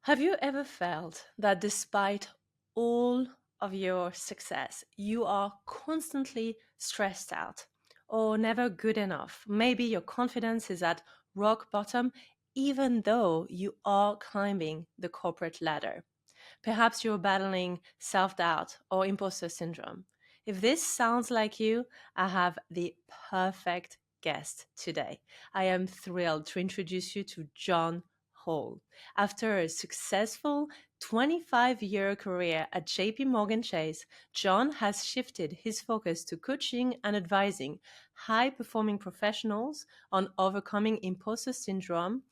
Have you ever felt that despite all of your success, you are constantly stressed out or never good enough? Maybe your confidence is at rock bottom, even though you are climbing the corporate ladder. Perhaps you're battling self doubt or imposter syndrome. If this sounds like you, I have the perfect guest today. I am thrilled to introduce you to John Hall. After a successful 25-year career at JP Morgan Chase, John has shifted his focus to coaching and advising high performing professionals on overcoming imposter syndrome,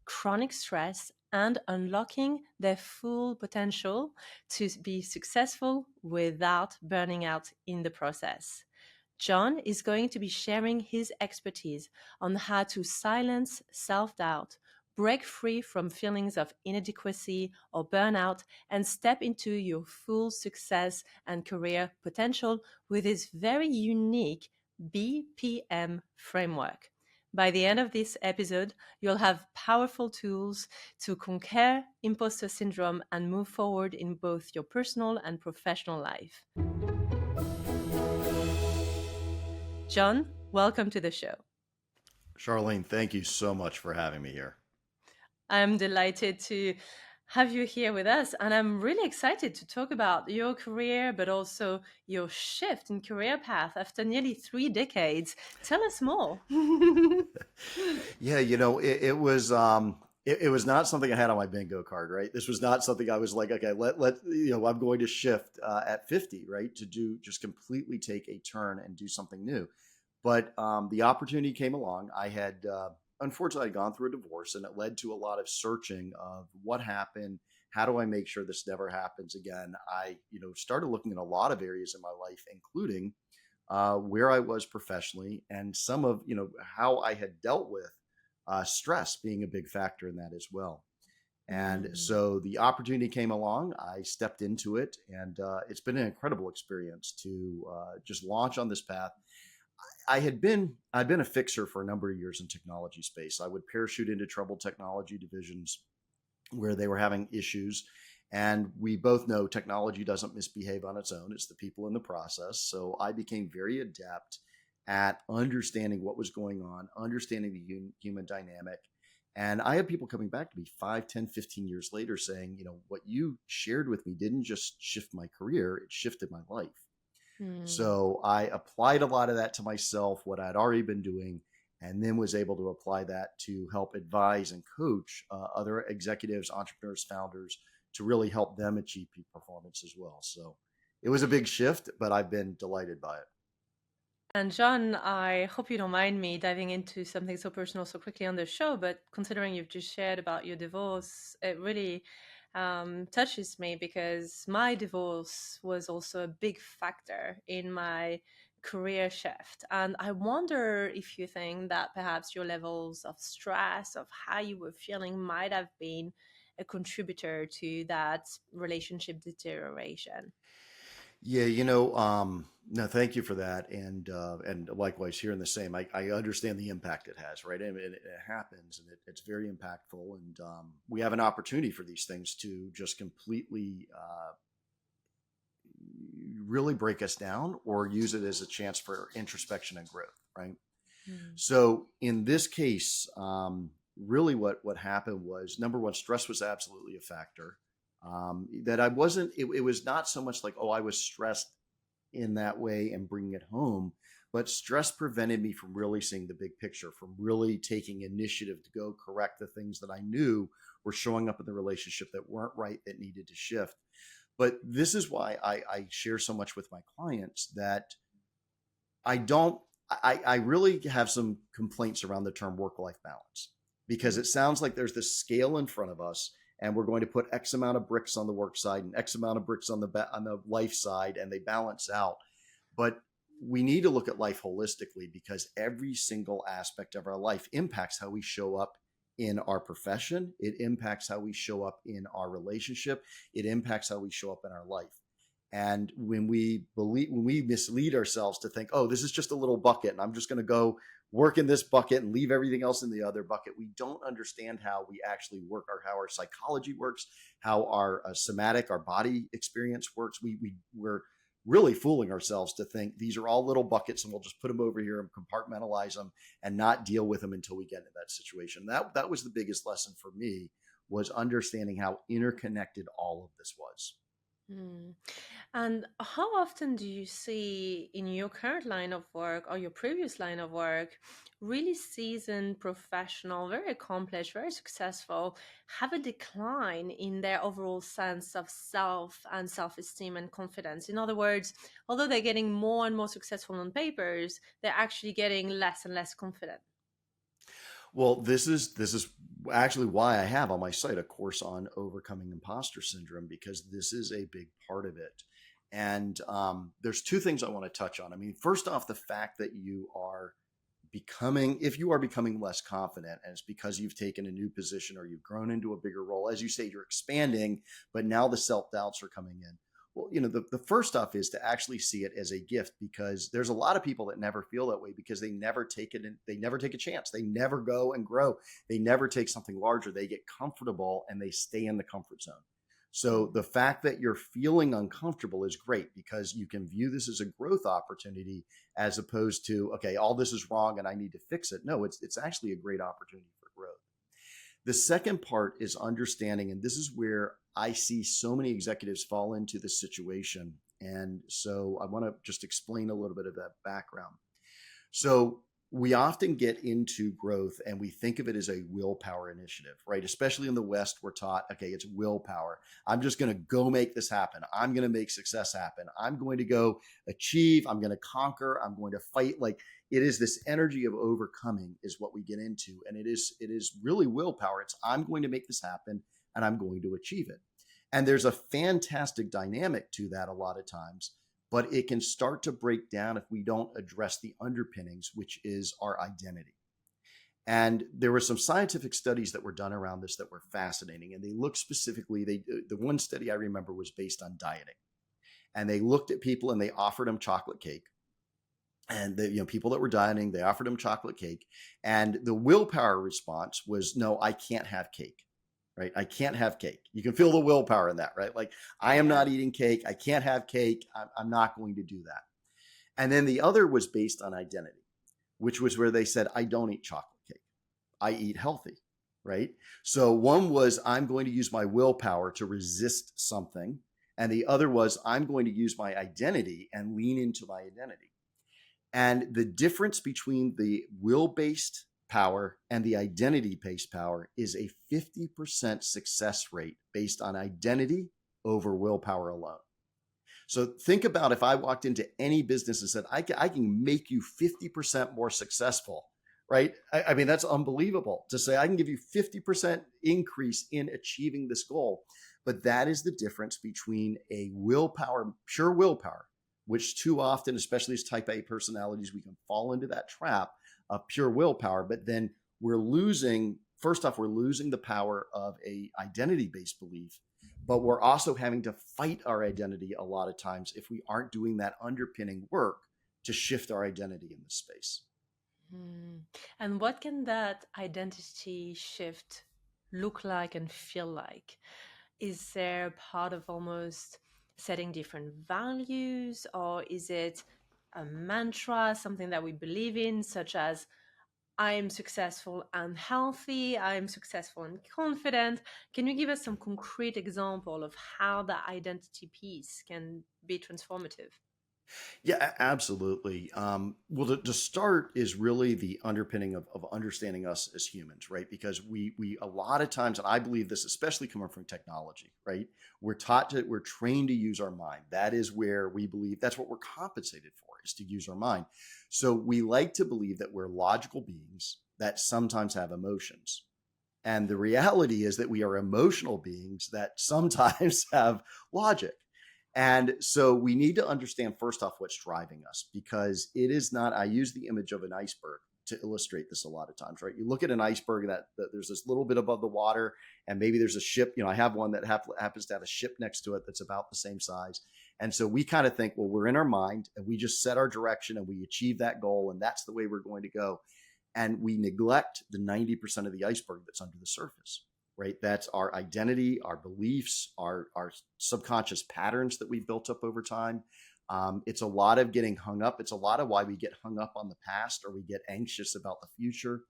chronic stress, and unlocking their full potential to be successful without burning out in the process. John is going to be sharing his expertise on how to silence self doubt, break free from feelings of inadequacy or burnout, and step into your full success and career potential with his very unique BPM framework. By the end of this episode, you'll have powerful tools to conquer imposter syndrome and move forward in both your personal and professional life. John, welcome to the show. Charlene, thank you so much for having me here. I'm delighted to have you here with us, and I'm really excited to talk about your career, but also your shift in career path after nearly 3 decades. Tell us more. Yeah, it was not something I had on my bingo card, right? This was not something I was like, okay, I'm going to shift at 50, right, to do just completely take a turn and do something new. But the opportunity came along. I had unfortunately I'd gone through a divorce, and it led to a lot of searching of what happened. How do I make sure this never happens again? I, started looking at a lot of areas in my life, including where I was professionally and some of how I had dealt with stress being a big factor in that as well. And Mm. so the opportunity came along. I stepped into it, and it's been an incredible experience to just launch on this path. I'd been a fixer for a number of years in technology space. I would parachute into troubled technology divisions where they were having issues. And we both know technology doesn't misbehave on its own. It's the people in the process. So I became very adept at understanding what was going on, understanding the human dynamic. And I had people coming back to me 5, 10, 15 years later saying, what you shared with me didn't just shift my career, it shifted my life. Mm. So I applied a lot of that to myself, what I'd already been doing, and then was able to apply that to help advise and coach other executives, entrepreneurs, founders to really help them achieve peak performance as well. So it was a big shift, but I've been delighted by it. And John, I hope you don't mind me diving into something so personal so quickly on the show, but considering you've just shared about your divorce, it really touches me because my divorce was also a big factor in my career shift. And I wonder if you think that perhaps your levels of stress, of how you were feeling, might have been a contributor to that relationship deterioration. Yeah, no, thank you for that, and likewise here in the same. I understand the impact it has, right? And it happens, and it's very impactful, and we have an opportunity for these things to just completely really break us down, or use it as a chance for introspection and growth, right? Mm. So in this case, really what happened was, number one, stress was absolutely a factor. That I wasn't. It was not so much like, oh, I was stressed in that way and bringing it home, but stress prevented me from really seeing the big picture, from really taking initiative to go correct the things that I knew were showing up in the relationship that weren't right, that needed to shift. But this is why I share so much with my clients that I don't. I really have some complaints around the term work-life balance, because Mm. it sounds like there's this scale in front of us, and we're going to put X amount of bricks on the work side and X amount of bricks on the life side, and they balance out. But we need to look at life holistically, because every single aspect of our life impacts how we show up in our profession. It impacts how we show up in our relationship. It impacts how we show up in our life. And when we mislead ourselves to think, oh, this is just a little bucket and I'm just going to go work in this bucket and leave everything else in the other bucket, we don't understand how we actually work, or how our psychology works, how our somatic, our body experience works. We're really fooling ourselves to think these are all little buckets and we'll just put them over here and compartmentalize them and not deal with them until we get into that situation. That was the biggest lesson for me, was understanding how interconnected all of this was. Mm. And how often do you see in your current line of work or your previous line of work really seasoned professional, very accomplished, very successful, have a decline in their overall sense of self and self-esteem and confidence? In other words, although they're getting more and more successful on papers, they're actually getting less and less confident. Well, this is actually why I have on my site a course on overcoming imposter syndrome, because this is a big part of it. And there's two things I want to touch on. I mean, first off, the fact that if you are becoming less confident, and it's because you've taken a new position or you've grown into a bigger role, as you say, you're expanding, but now the self doubts are coming in. Well, the first off is to actually see it as a gift, because there's a lot of people that never feel that way because they never take it, they never take a chance. They never go and grow. They never take something larger. They get comfortable and they stay in the comfort zone. So the fact that you're feeling uncomfortable is great, because you can view this as a growth opportunity, as opposed to, okay, all this is wrong and I need to fix it. No, it's actually a great opportunity for growth. The second part is understanding, and this is where I see so many executives fall into this situation. And so I want to just explain a little bit of that background. So we often get into growth and we think of it as a willpower initiative, right? Especially in the West, we're taught, okay, it's willpower. I'm just going to go make this happen. I'm going to make success happen. I'm going to go achieve. I'm going to conquer. I'm going to fight. Like, it is this energy of overcoming is what we get into. And it is really willpower. It's, I'm going to make this happen and I'm going to achieve it. And there's a fantastic dynamic to that a lot of times, but it can start to break down if we don't address the underpinnings, which is our identity. And there were some scientific studies that were done around this that were fascinating. And they looked specifically, the one study I remember was based on dieting. And they looked at people and they offered them chocolate cake. And the people that were dieting, they offered them chocolate cake. And the willpower response was, no, I can't have cake. Right? I can't have cake. You can feel the willpower in that, right? Like, I am not eating cake. I can't have cake. I'm not going to do that. And then the other was based on identity, which was where they said, I don't eat chocolate cake. I eat healthy, right? So one was, I'm going to use my willpower to resist something. And the other was, I'm going to use my identity and lean into my identity. And the difference between the will-based power and the identity-based power is a 50% success rate based on identity over willpower alone. So think about if I walked into any business and said, I can make you 50% more successful, right? I mean, that's unbelievable to say I can give you 50% increase in achieving this goal. But that is the difference between a willpower, pure willpower, which too often, especially as type A personalities, we can fall into that trap of pure willpower. But then we're losing, first off, we're losing the power of a identity-based belief, but we're also having to fight our identity a lot of times if we aren't doing that underpinning work to shift our identity in this space. And what can that identity shift look like and feel like? Is there part of almost setting different values, or is it a mantra, something that we believe in, such as I am successful and healthy, I am successful and confident? Can you give us some concrete example of how the identity piece can be transformative? Yeah, absolutely. Well, to start is really the underpinning of understanding us as humans, right? Because we a lot of times, and I believe this, especially coming from technology, right? We're trained to use our mind. That is where we believe that's what we're compensated for, is to use our mind. So we like to believe that we're logical beings that sometimes have emotions. And the reality is that we are emotional beings that sometimes have logic. And so we need to understand first off what's driving us, because it is not, I use the image of an iceberg to illustrate this a lot of times, right? You look at an iceberg that there's this little bit above the water, and maybe there's a ship. I have one that happens to have a ship next to it that's about the same size. And so we kind of think, well, we're in our mind and we just set our direction and we achieve that goal. And that's the way we're going to go. And we neglect the 90% of the iceberg that's under the surface, right? That's our identity, our beliefs, our subconscious patterns that we've built up over time. It's a lot of getting hung up. It's a lot of why we get hung up on the past or we get anxious about the future,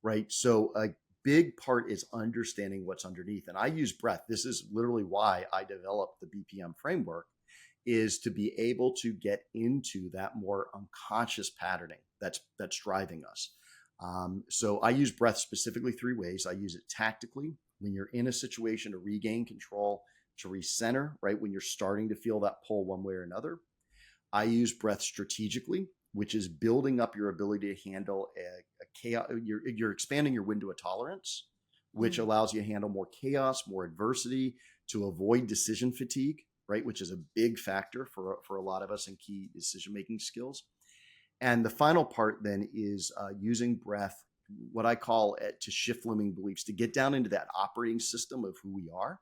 right? So a big part is understanding what's underneath. And I use breath. This is literally why I developed the BPM framework, is to be able to get into that more unconscious patterning that's driving us. So I use breath specifically three ways. I use it tactically when you're in a situation to regain control, to recenter, right? When you're starting to feel that pull one way or another. I use breath strategically, which is building up your ability to handle a chaos. You're expanding your window of tolerance, which allows you to handle more chaos, more adversity, to avoid decision fatigue, right? Which is a big factor for a lot of us in key decision-making skills. And the final part then is using breath, what I call it, to shift limiting beliefs, to get down into that operating system of who we are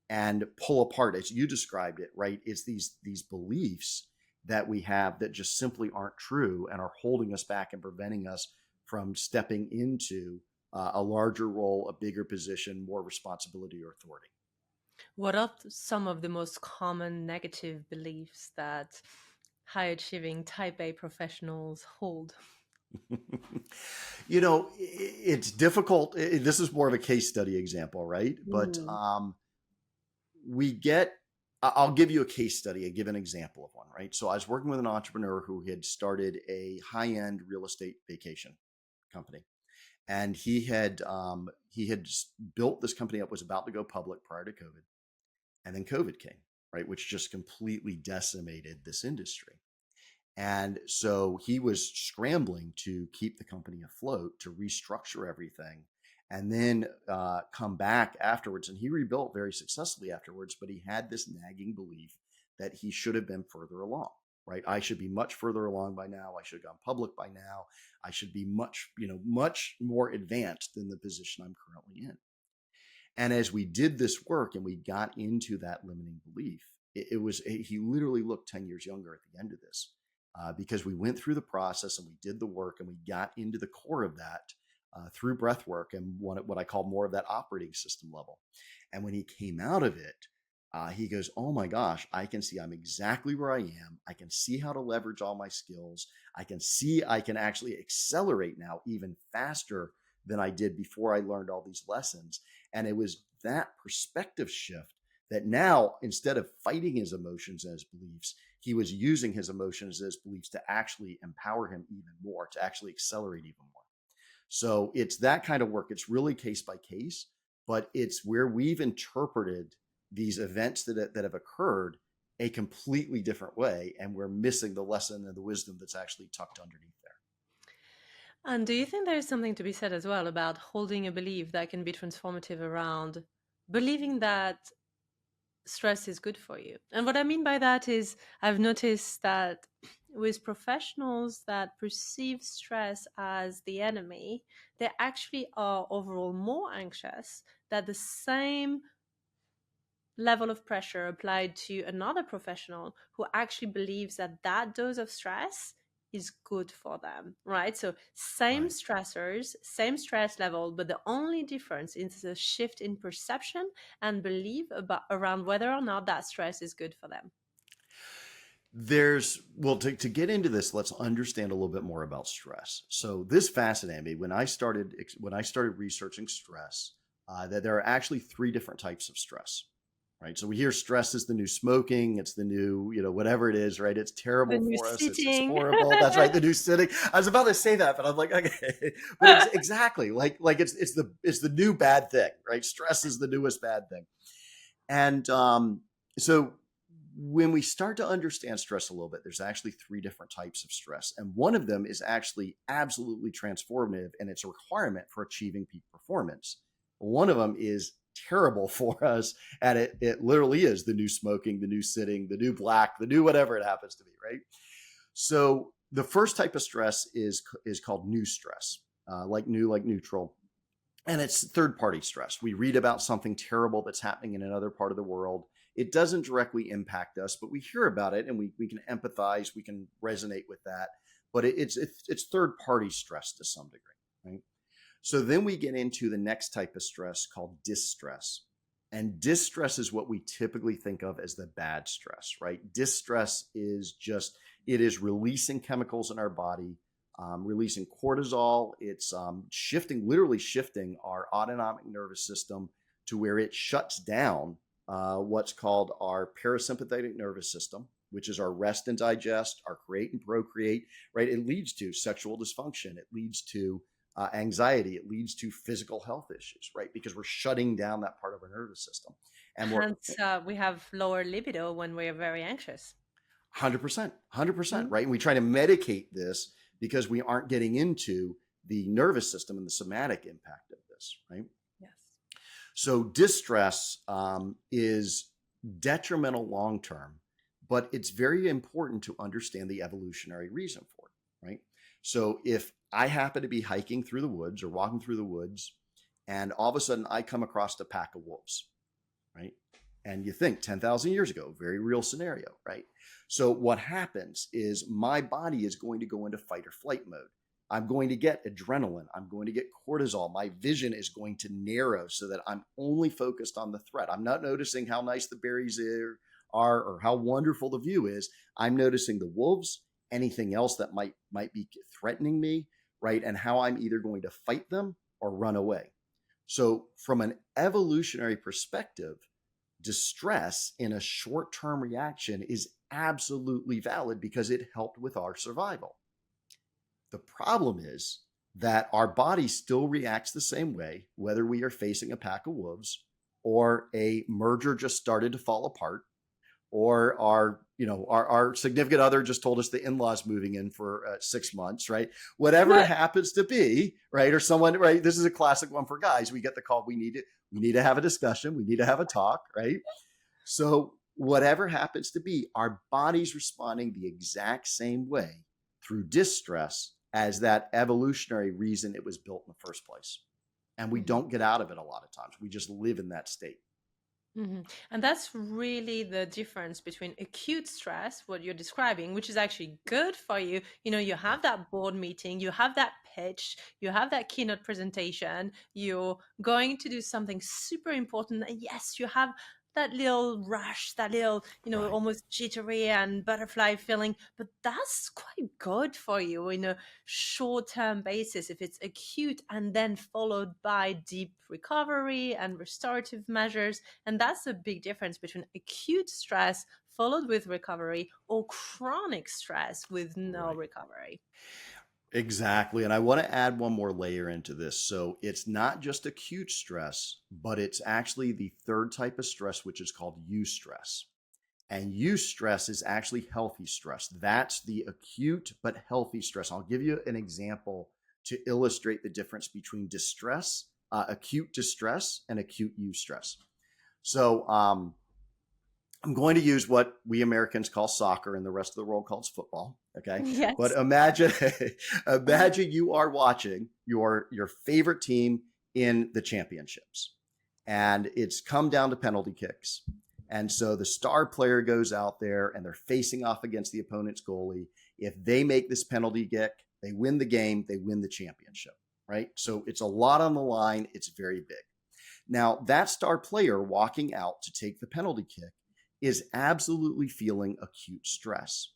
and pull apart, as you described it, right? It's these beliefs that we have that just simply aren't true and are holding us back and preventing us from stepping into a larger role, a bigger position, more responsibility or authority. What are some of the most common negative beliefs that high achieving type A professionals hold? It's difficult. This is more of a case study example, right? But I'll give you a case study, give an example of one, right? So I was working with an entrepreneur who had started a high-end real estate vacation company. And he had built this company up, was about to go public prior to COVID. And then COVID came, right? Which just completely decimated this industry. And so he was scrambling to keep the company afloat, to restructure everything, and then come back afterwards. And he rebuilt very successfully afterwards, but he had this nagging belief that he should have been further along, right? I should be much further along by now. I should have gone public by now. I should be much more advanced than the position I'm currently in. And as we did this work and we got into that limiting belief, he literally looked 10 years younger at the end of this. Because we went through the process and we did the work and we got into the core of that through breathwork and what I call more of that operating system level. And when he came out of it, he goes, oh my gosh, I can see I'm exactly where I am. I can see how to leverage all my skills. I can see I can actually accelerate now even faster than I did before I learned all these lessons. And it was that perspective shift that now, instead of fighting his emotions and his beliefs, he was using his emotions as beliefs to actually empower him even more, to actually accelerate even more. So it's that kind of work. It's really case by case, but it's where we've interpreted these events that have occurred a completely different way, and we're missing the lesson and the wisdom that's actually tucked underneath there. And do you think there's something to be said as well about holding a belief that can be transformative around believing that stress is good for you? And what I mean by that is I've noticed that with professionals that perceive stress as the enemy, they actually are overall more anxious, that the same level of pressure applied to another professional who actually believes that that dose of stress is good for them, right? So same Right. stressors, same stress level, but the only difference is a shift in perception and belief around whether or not that stress is good for them. To get into this, let's understand a little bit more about stress. So this fascinated me when I started researching stress, that there are actually three different types of stress. Right. So we hear stress is the new smoking. It's the new, whatever it is, right? It's The terrible new for us. It's sitting. horrible. That's right. The new sitting. I was about to say that, but I'm like, okay, but exactly like it's the new bad thing, right? Stress is the newest bad thing. And so when we start to understand stress a little bit, there's actually three different types of stress. And one of them is actually absolutely transformative, and it's a requirement for achieving peak performance. One of them is terrible for us, and it literally is the new smoking, the new sitting, the new black, the new whatever it happens to be, right? So the first type of stress is called new stress, like new, like neutral. And it's third party stress. We read about something terrible that's happening in another part of the world. It doesn't directly impact us, but we hear about it and we can empathize, we can resonate with that. But it's third party stress to some degree, right? So then we get into the next type of stress called distress. And distress is what we typically think of as the bad stress, right? Distress is just, it is releasing chemicals in our body, releasing cortisol. It's literally shifting our autonomic nervous system to where it shuts down what's called our parasympathetic nervous system, which is our rest and digest, our create and procreate, right? It leads to sexual dysfunction. It leads to anxiety. It leads to physical health issues, right? Because we're shutting down that part of our nervous system. And we're Hence, we have lower libido when we are very anxious. 100%, 100%, Mm. right? And we try to medicate this because we aren't getting into the nervous system and the somatic impact of this, right? Yes. So distress is detrimental long term, but it's very important to understand the evolutionary reason for it, right? So if I happen to be hiking through the woods or walking through the woods, and all of a sudden I come across a pack of wolves, right? And you think 10,000 years ago, very real scenario, right? So what happens is my body is going to go into fight or flight mode. I'm going to get adrenaline. I'm going to get cortisol. My vision is going to narrow so that I'm only focused on the threat. I'm not noticing how nice the berries are or how wonderful the view is. I'm noticing the wolves, anything else that might be threatening me, right? And how I'm either going to fight them or run away. So from an evolutionary perspective, distress in a short-term reaction is absolutely valid because it helped with our survival. The problem is that our body still reacts the same way, whether we are facing a pack of wolves or a merger just started to fall apart, or our significant other just told us the in-laws moving in for 6 months, right? Whatever it happens to be, right? Or someone, right? This is a classic one for guys. We get the call. We need to have a discussion. We need to have a talk, right? So whatever happens to be, our body's responding the exact same way through distress as that evolutionary reason it was built in the first place. And we don't get out of it a lot of times. We just live in that state. Mm-hmm. And that's really the difference between acute stress, what you're describing, which is actually good for you. You have that board meeting, you have that pitch, you have that keynote presentation, you're going to do something super important. And yes, you have that little rush, that little, Right. almost jittery and butterfly feeling, but that's quite good for you in a short-term basis if it's acute and then followed by deep recovery and restorative measures. And that's a big difference between acute stress followed with recovery or chronic stress with no Right. recovery. Exactly. And I want to add one more layer into this. So it's not just acute stress, but it's actually the third type of stress, which is called eustress. And eustress is actually healthy stress. That's the acute but healthy stress. I'll give you an example to illustrate the difference between acute distress and acute eustress. So I'm going to use what we Americans call soccer and the rest of the world calls football. Okay. But Yes. imagine you are watching your favorite team in the championships and it's come down to penalty kicks. And so the star player goes out there and they're facing off against the opponent's goalie. If they make this penalty kick, they win the game, they win the championship, right? So it's a lot on the line. It's very big. Now, that star player walking out to take the penalty kick is absolutely feeling acute stress,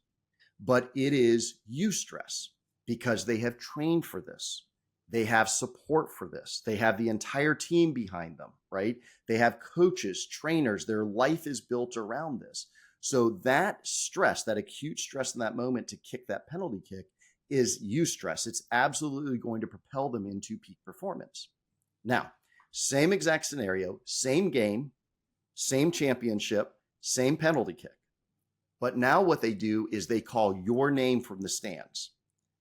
but it is eustress because they have trained for this. They have support for this. They have the entire team behind them, right? They have coaches, trainers. Their life is built around this. So that stress, that acute stress in that moment to kick that penalty kick is eustress. It's absolutely going to propel them into peak performance. Now, same exact scenario, same game, same championship, same penalty kick. But now what they do is they call your name from the stands.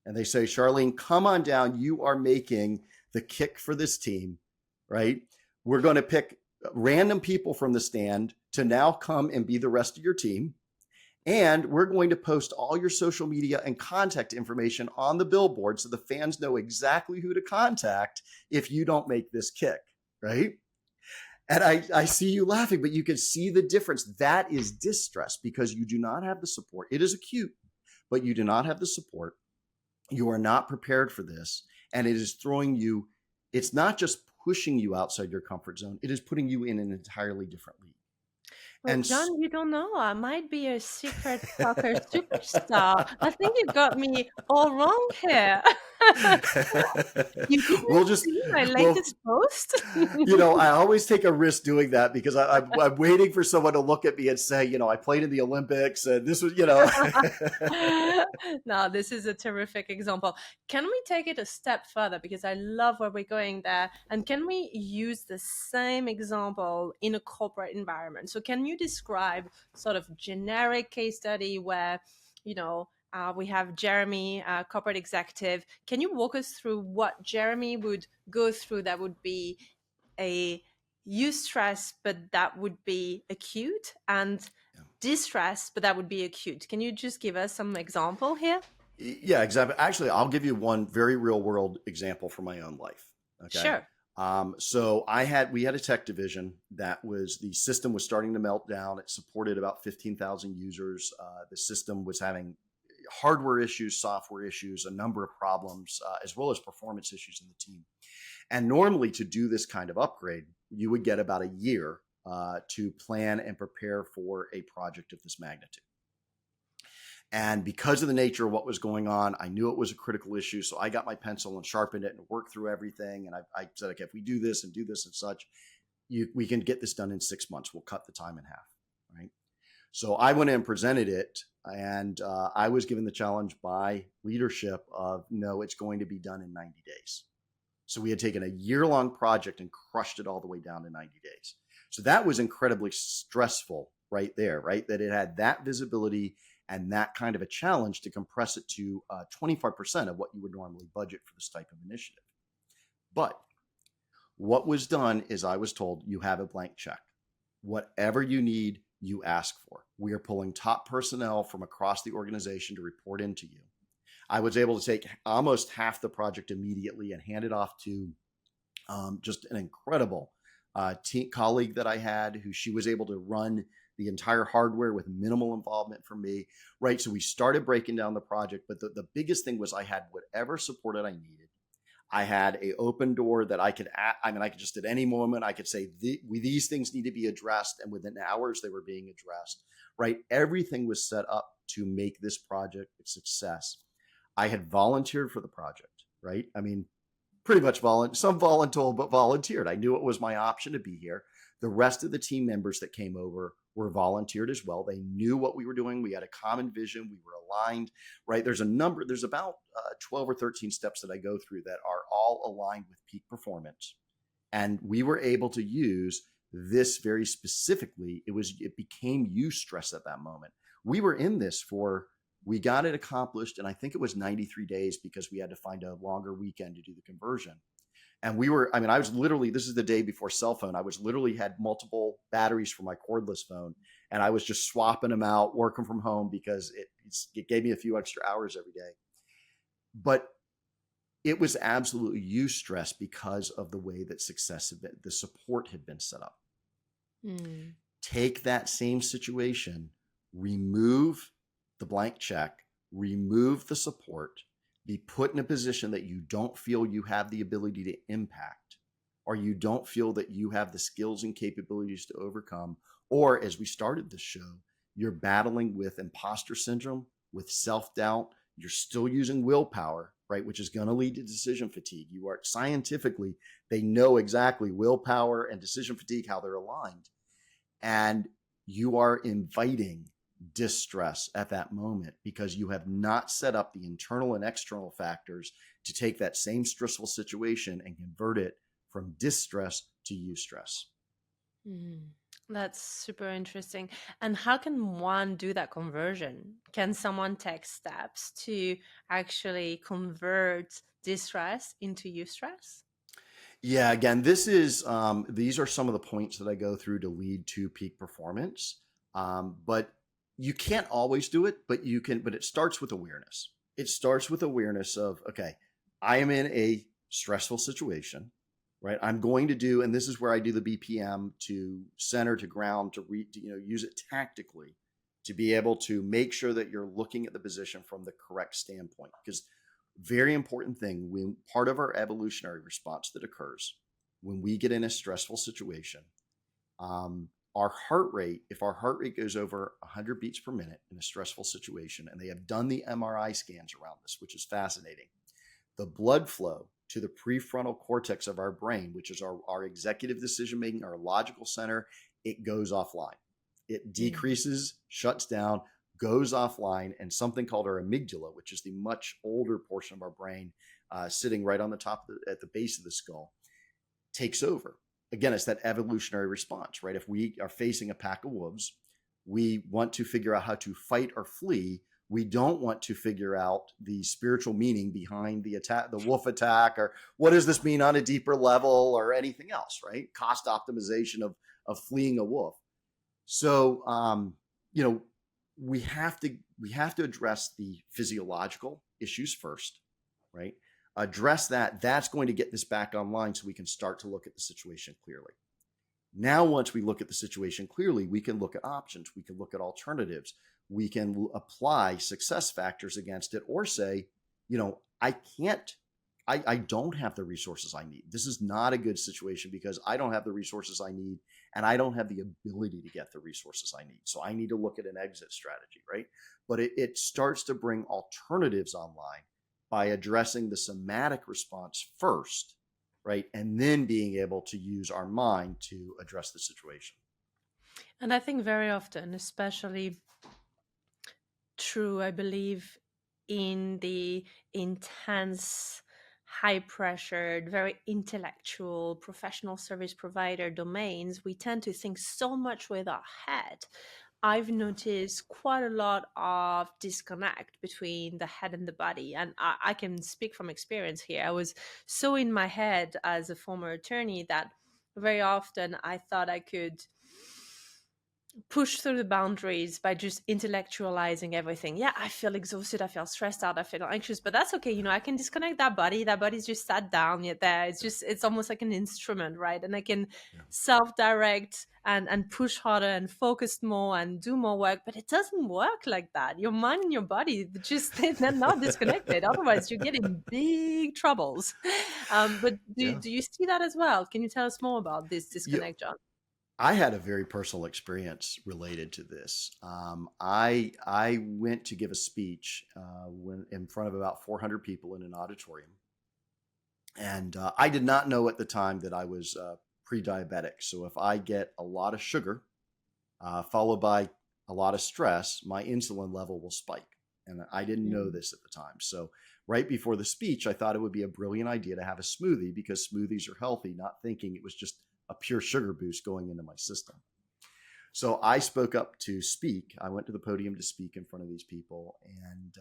And they say, Charlene, come on down. You are making the kick for this team, right? We're going to pick random people from the stand to now come and be the rest of your team. And we're going to post all your social media and contact information on the billboard so the fans know exactly who to contact if you don't make this kick, right? And I see you laughing, but you can see the difference. That is distress because you do not have the support. It is acute, but you do not have the support. You are not prepared for this. And it is throwing you, it's not just pushing you outside your comfort zone, it is putting you in an entirely different league. But And John, you don't know. I might be a secret soccer superstar. I think you got me all wrong here. You we'll didn't just, see my well, latest post? I always take a risk doing that because I'm waiting for someone to look at me and say, I played in the Olympics and this was. No, this is a terrific example. Can we take it a step further? Because I love where we're going there. And can we use the same example in a corporate environment? So can you describe sort of generic case study where, we have Jeremy, corporate executive. Can you walk us through what Jeremy would go through that would be a eustress, but that would be acute, and distress, but that would be acute? Can you just give us some example here? Yeah, exactly. Actually, I'll give you one very real world example from my own life. Okay. Sure. So we had a tech division the system was starting to melt down. It supported about 15,000 users. The system was having hardware issues, software issues, a number of problems, as well as performance issues in the team. And normally to do this kind of upgrade, you would get about a year to plan and prepare for a project of this magnitude. And because of the nature of what was going on, I knew it was a critical issue. So I got my pencil and sharpened it and worked through everything. And I said, okay, if we do this and such, we can get this done in 6 months. We'll cut the time in half, right? So I went in and presented it, and I was given the challenge by leadership of, no, it's going to be done in 90 days. So we had taken a year-long project and crushed it all the way down to 90 days. So that was incredibly stressful right there, right? That it had that visibility and that kind of a challenge to compress it to 25% of what you would normally budget for this type of initiative. But what was done is I was told, you have a blank check. Whatever you need, you ask for. We are pulling top personnel from across the organization to report into you. I was able to take almost half the project immediately and hand it off to just an incredible colleague that I had, who she was able to run the entire hardware with minimal involvement from me, right? So we started breaking down the project, but the biggest thing was I had whatever support that I needed. I had an open door that I could just at any moment, I could say, these things need to be addressed. And within hours, they were being addressed, right? Everything was set up to make this project a success. I had volunteered for the project, right? Pretty much some voluntold, but volunteered. I knew it was my option to be here. The rest of the team members that came over were volunteered as well. They knew what we were doing. We had a common vision. We were aligned, right? There's about 12 or 13 steps that I go through that are all aligned with peak performance. And we were able to use this very specifically. It became eustress at that moment. We were in this we got it accomplished, and I think it was 93 days because we had to find a longer weekend to do the conversion. And I was literally, this is the day before cell phone. I was literally had multiple batteries for my cordless phone, and I was just swapping them out, working from home because it gave me a few extra hours every day. But it was absolutely eustress because of the way that the support had been set up. Take that same situation, remove the blank check, remove the support, be put in a position that you don't feel you have the ability to impact, or you don't feel that you have the skills and capabilities to overcome, or as we started this show, you're battling with imposter syndrome, with self-doubt, you're still using willpower, right, which is going to lead to decision fatigue. Scientifically, they know exactly willpower and decision fatigue, how they're aligned. And you are inviting distress at that moment because you have not set up the internal and external factors to take that same stressful situation and convert it from distress to eustress. That's super interesting. And how can one do that conversion? Can someone take steps to actually convert distress into eustress? Yeah, again, these are some of the points that I go through to lead to peak performance. But you can't always do it, but you can, but it starts with awareness. It starts with awareness of, okay, I am in a stressful situation, right? I'm going to do, and this is where I do the BPM to center, to ground, to use it tactically to be able to make sure that you're looking at the position from the correct standpoint. Because very important thing, when part of our evolutionary response that occurs when we get in a stressful situation, our heart rate, if our heart rate goes over 100 beats per minute in a stressful situation, and they have done the MRI scans around this, which is fascinating, the blood flow to the prefrontal cortex of our brain, which is our executive decision making, our logical center, it goes offline. It decreases, shuts down, goes offline, and something called our amygdala, which is the much older portion of our brain, sitting right on the top of at the base of the skull, takes over. Again, it's that evolutionary response, right? If we are facing a pack of wolves, we want to figure out how to fight or flee. We don't want to figure out the spiritual meaning behind the attack, the wolf attack, or what does this mean on a deeper level, or anything else, right? Cost optimization of fleeing a wolf. So, we have to address the physiological issues first, right? Address that. That's going to get this back online so we can start to look at the situation clearly. Now, once we look at the situation clearly, we can look at options. We can look at alternatives. We can apply success factors against it, or say, I don't have the resources I need. This is not a good situation because I don't have the resources I need, and I don't have the ability to get the resources I need. So I need to look at an exit strategy, right? But it starts to bring alternatives online by addressing the somatic response first, right? And then being able to use our mind to address the situation. And I think very often, especially true, I believe, in the intense, high pressured, very intellectual, professional service provider domains, we tend to think so much with our head. I've noticed quite a lot of disconnect between the head and the body. And I can speak from experience here. I was so in my head as a former attorney that very often I thought I could push through the boundaries by just intellectualizing everything. Yeah, I feel exhausted, I feel stressed out, I feel anxious, but that's okay. I can disconnect that body. That body's just sat down yet there. It's almost like an instrument, right? And I can self-direct and push harder and focus more and do more work, but it doesn't work like that. Your mind and your body, they're not disconnected. Otherwise, you get in big troubles. But Yeah. do you see that as well? Can you tell us more about this Yeah. disconnect, John? I had a very personal experience related to this. I went to give a speech when in front of about 400 people in an auditorium, and I did not know at the time that I was pre-diabetic. So if I get a lot of sugar followed by a lot of stress, my insulin level will spike, and I didn't know this at the time. So right before the speech, I thought it would be a brilliant idea to have a smoothie because smoothies are healthy, not thinking it was just a pure sugar boost going into my system. So I spoke up to speak. I went to the podium to speak in front of these people, and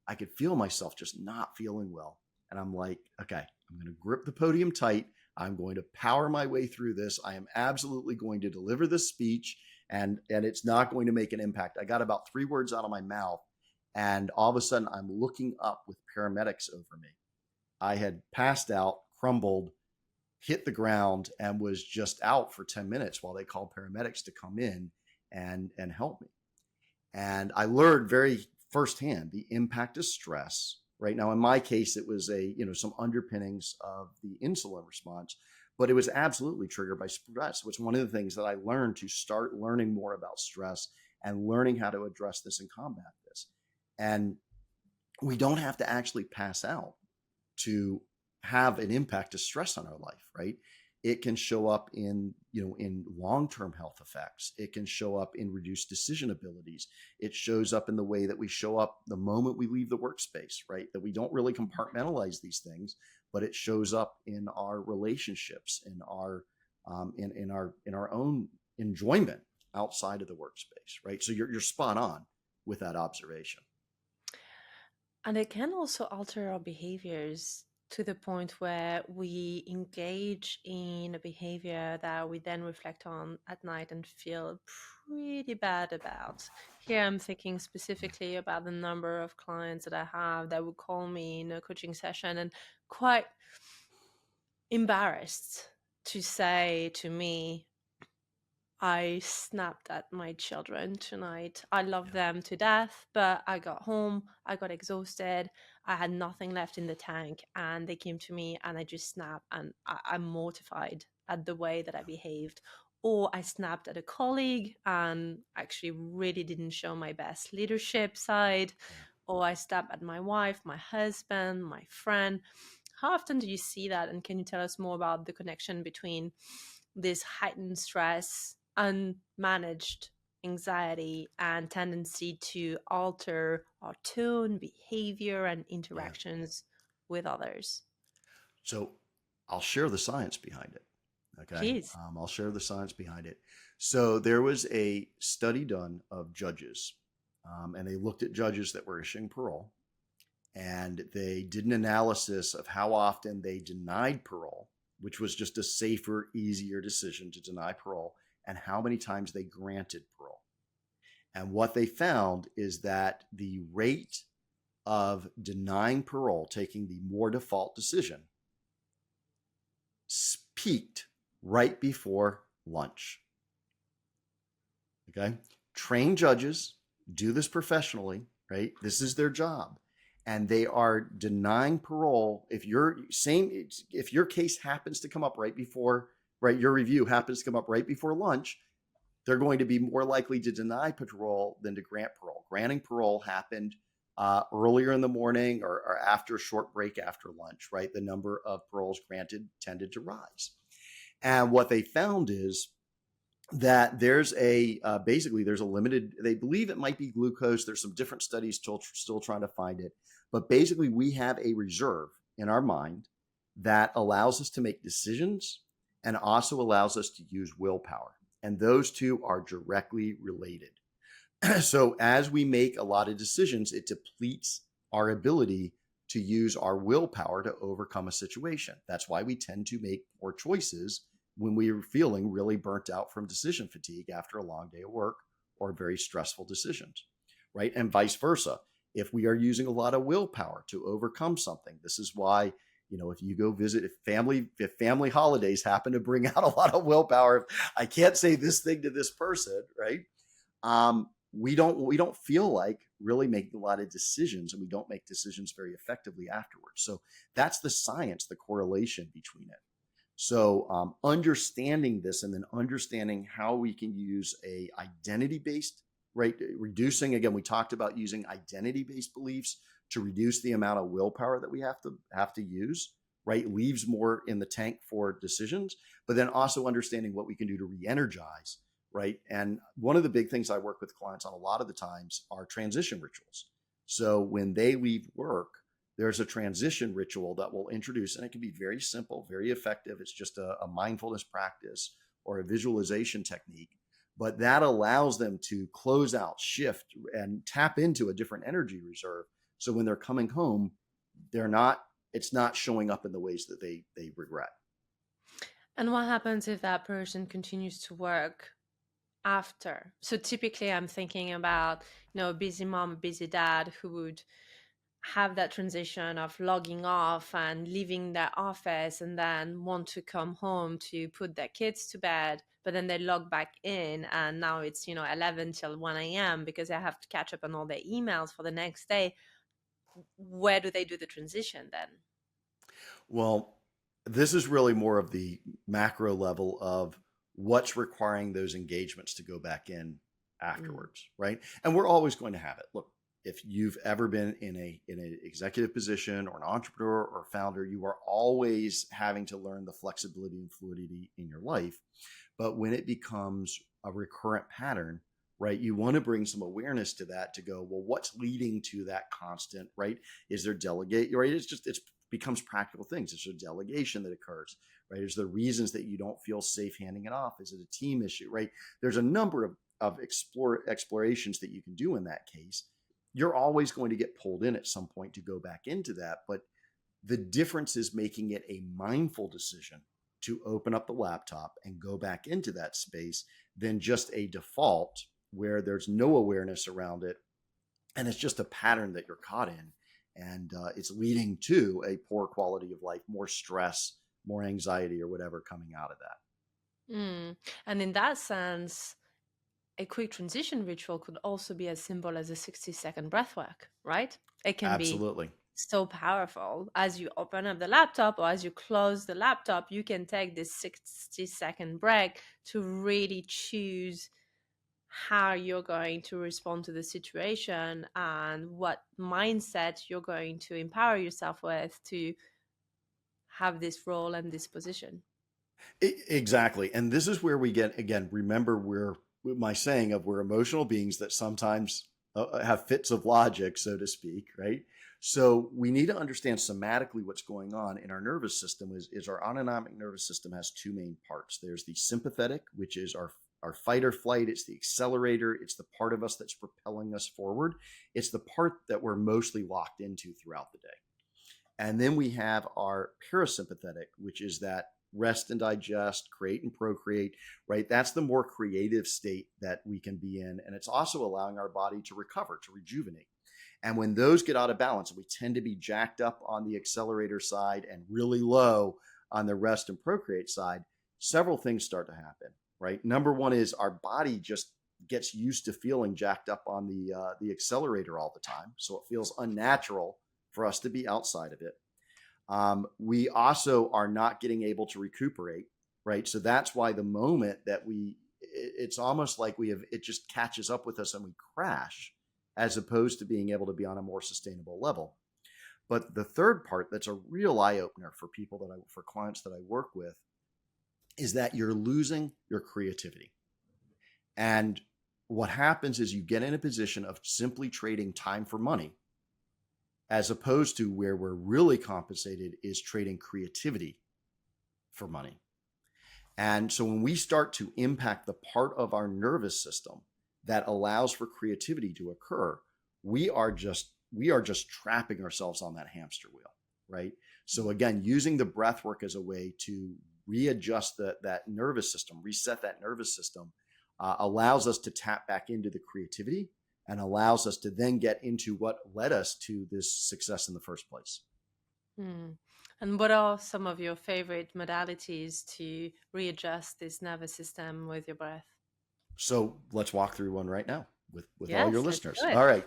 I could feel myself just not feeling well. And I'm like, okay, I'm going to grip the podium tight. I'm going to power my way through this. I am absolutely going to deliver this speech, and it's not going to make an impact. I got about 3 words out of my mouth, and all of a sudden I'm looking up with paramedics over me. I had passed out, crumbled, hit the ground, and was just out for 10 minutes while they called paramedics to come in and help me. And I learned very firsthand the impact of stress. Right now, in my case, it was some underpinnings of the insulin response, but it was absolutely triggered by stress, which is one of the things that I learned to start learning more about stress and learning how to address this and combat this. And we don't have to actually pass out to have an impact of stress on our life, right? It can show up in long-term health effects. It can show up in reduced decision abilities. It shows up in the way that we show up the moment we leave the workspace, right? That we don't really compartmentalize these things, but it shows up in our relationships, in our own enjoyment outside of the workspace, right? So you're spot on with that observation. And it can also alter our behaviors to the point where we engage in a behavior that we then reflect on at night and feel pretty bad about. Here I'm thinking specifically about the number of clients that I have that would call me in a coaching session and quite embarrassed to say to me, I snapped at my children tonight. I love Yeah. them to death, but I got home, I got exhausted, I had nothing left in the tank, and they came to me and I just snapped, and I'm mortified at the way that I behaved. Or I snapped at a colleague and actually really didn't show my best leadership side. Yeah. Or I snapped at my wife, my husband, my friend. How often do you see that? And can you tell us more about the connection between this heightened stress, unmanaged anxiety, and tendency to alter our tone, behavior, and Yeah. interactions with others? So I'll share the science behind it. Okay. Please. I'll share the science behind it. So there was a study done of judges, and they looked at judges that were issuing parole, and they did an analysis of how often they denied parole, which was just a safer, easier decision to deny parole, and how many times they granted parole. And what they found is that the rate of denying parole, taking the more default decision, peaked right before lunch. Okay. Trained judges do this professionally, right? This is their job. And they are denying parole. If your case happens to come up right before, right, your review happens to come up right before lunch, they're going to be more likely to deny parole than to grant parole. Granting parole happened earlier in the morning or after a short break after lunch, right? The number of paroles granted tended to rise. And what they found is that there's basically there's a limited, they believe it might be glucose. There's some different studies still trying to find it. But basically we have a reserve in our mind that allows us to make decisions and also allows us to use willpower. And those two are directly related. So as we make a lot of decisions, it depletes our ability to use our willpower to overcome a situation. That's why we tend to make poor choices when we are feeling really burnt out from decision fatigue after a long day of work or very stressful decisions, right? And vice versa. If we are using a lot of willpower to overcome something, this is why, if you go visit, if family holidays happen to bring out a lot of willpower, I can't say this thing to this person, right? We don't feel like really making a lot of decisions, and we don't make decisions very effectively afterwards. So that's the science, the correlation between it. So understanding this and then understanding how we can use a identity-based, right? Reducing, again, we talked about using identity-based beliefs to reduce the amount of willpower that we have to use, right? Leaves more in the tank for decisions, but then also understanding what we can do to re-energize, right? And one of the big things I work with clients on a lot of the times are transition rituals. So when they leave work, there's a transition ritual that we'll introduce, and it can be very simple, very effective. It's just a mindfulness practice or a visualization technique, but that allows them to close out, shift, and tap into a different energy reserve. So when they're coming home, it's not showing up in the ways that they regret. And what happens if that person continues to work after? So typically I'm thinking about, a busy mom, a busy dad who would have that transition of logging off and leaving their office and then want to come home to put their kids to bed, but then they log back in and now it's 11 till 1 a.m. because they have to catch up on all their emails for the next day. Where do they do the transition then? Well, this is really more of the macro level of what's requiring those engagements to go back in afterwards, right? And we're always going to have it. Look, if you've ever been in an executive position or an entrepreneur or founder, you are always having to learn the flexibility and fluidity in your life. But when it becomes a recurrent pattern, right, you want to bring some awareness to that to go, well, what's leading to that constant, right? Is there delegate, right? It becomes practical things. Is there delegation that occurs, right? Is there reasons that you don't feel safe handing it off? Is it a team issue, right? There's a number of explorations that you can do in that case. You're always going to get pulled in at some point to go back into that. But the difference is making it a mindful decision to open up the laptop and go back into that space than just a default where there's no awareness around it. And it's just a pattern that you're caught in. And it's leading to a poor quality of life, more stress, more anxiety, or whatever coming out of that. And in that sense, a quick transition ritual could also be as simple as a 60-second breath work, right? It can be Absolutely. so powerful. As you open up the laptop or as you close the laptop, you can take this 60-second break to really choose how you're going to respond to the situation and what mindset you're going to empower yourself with to have this role and this position. Exactly. And this is where we get, again, remember, my saying of we're emotional beings that sometimes have fits of logic, so to speak, right? So we need to understand somatically what's going on in our nervous system. Is our autonomic nervous system has two main parts. There's the sympathetic, which is our fight or flight. It's the accelerator. It's the part of us that's propelling us forward. It's the part that we're mostly locked into throughout the day. And then we have our parasympathetic, which is that rest and digest, create and procreate, right? That's the more creative state that we can be in. And it's also allowing our body to recover, to rejuvenate. And when those get out of balance, we tend to be jacked up on the accelerator side and really low on the rest and procreate side. Several things start to happen, right? Number one is our body just gets used to feeling jacked up on the accelerator all the time. So it feels unnatural for us to be outside of it. We also are not getting able to recuperate, right? So that's why the moment that it's almost like it just catches up with us and we crash, as opposed to being able to be on a more sustainable level. But the third part that's a real eye opener for for clients that I work with, is that you're losing your creativity. And what happens is you get in a position of simply trading time for money, as opposed to where we're really compensated is trading creativity for money. And so when we start to impact the part of our nervous system that allows for creativity to occur, we are just trapping ourselves on that hamster wheel, right? So again, using the breath work as a way to readjust that nervous system, reset that nervous system, allows us to tap back into the creativity and allows us to then get into what led us to this success in the first place. And what are some of your favorite modalities to readjust this nervous system with your breath? So let's walk through one right now with Yes, all your let's listeners. do it. All right.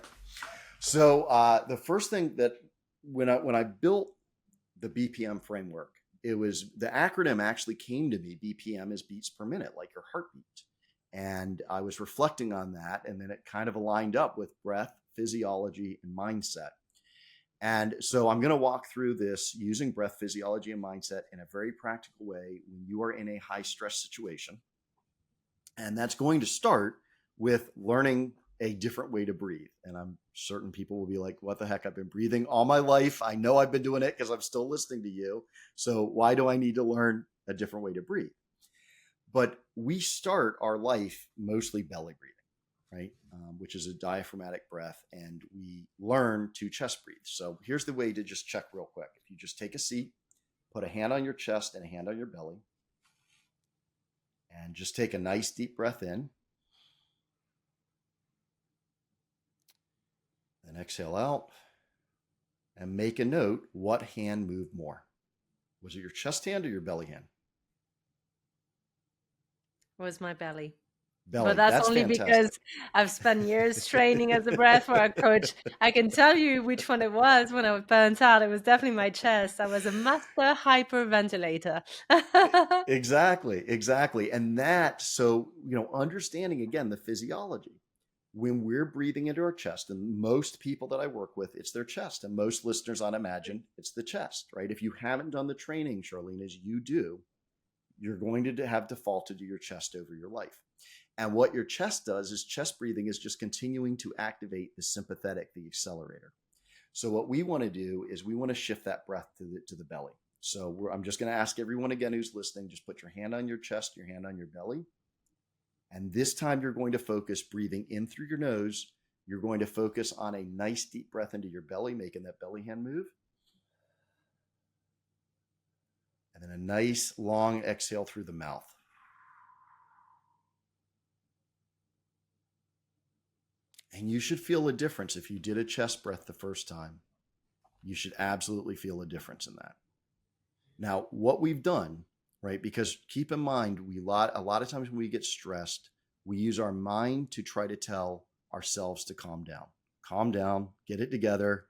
So the first thing that when I built the BPM framework, it was the acronym actually came to me. BPM is beats per minute, like your heartbeat. And I was reflecting on that, and then it kind of aligned up with breath, physiology, and mindset. And so I'm going to walk through this using breath, physiology, and mindset in a very practical way when you are in a high stress situation. And that's going to start with learning a different way to breathe. And I'm certain people will be like, what the heck? I've been breathing all my life. I know I've been doing it because I'm still listening to you. So why do I need to learn a different way to breathe? But we start our life mostly belly breathing, right? Which is a diaphragmatic breath, and we learn to chest breathe. So here's the way to just check real quick. If you just take a seat, put a hand on your chest and a hand on your belly, and just take a nice deep breath in. Then exhale out, and make a note, what hand moved more? Was it your chest hand or your belly hand? Was my belly. Belly. But that's only fantastic. because I've spent years training as a breathwork coach. I can tell you which one it was when I was burnt out. It was definitely my chest. I was a master hyperventilator. Exactly. And that, so, understanding again the physiology. When we're breathing into our chest, and most people that I work with, it's their chest. And most listeners on Imagine, it's the chest, right? If you haven't done the training, Charlène, as you do, you're going to have defaulted to your chest over your life. And what your chest does is chest breathing is just continuing to activate the sympathetic, the accelerator. So what we want to do is we want to shift that breath to the belly. So I'm just going to ask everyone again who's listening, just put your hand on your chest, your hand on your belly. And this time you're going to focus breathing in through your nose. You're going to focus on a nice deep breath into your belly, making that belly hand move. And And then a nice long exhale through the mouth. And you should feel a difference if you did a chest breath the first time. You should absolutely feel a difference in that. Now, what we've done, right? Because keep in mind, a lot of times when we get stressed, we use our mind to try to tell ourselves to calm down, get it together,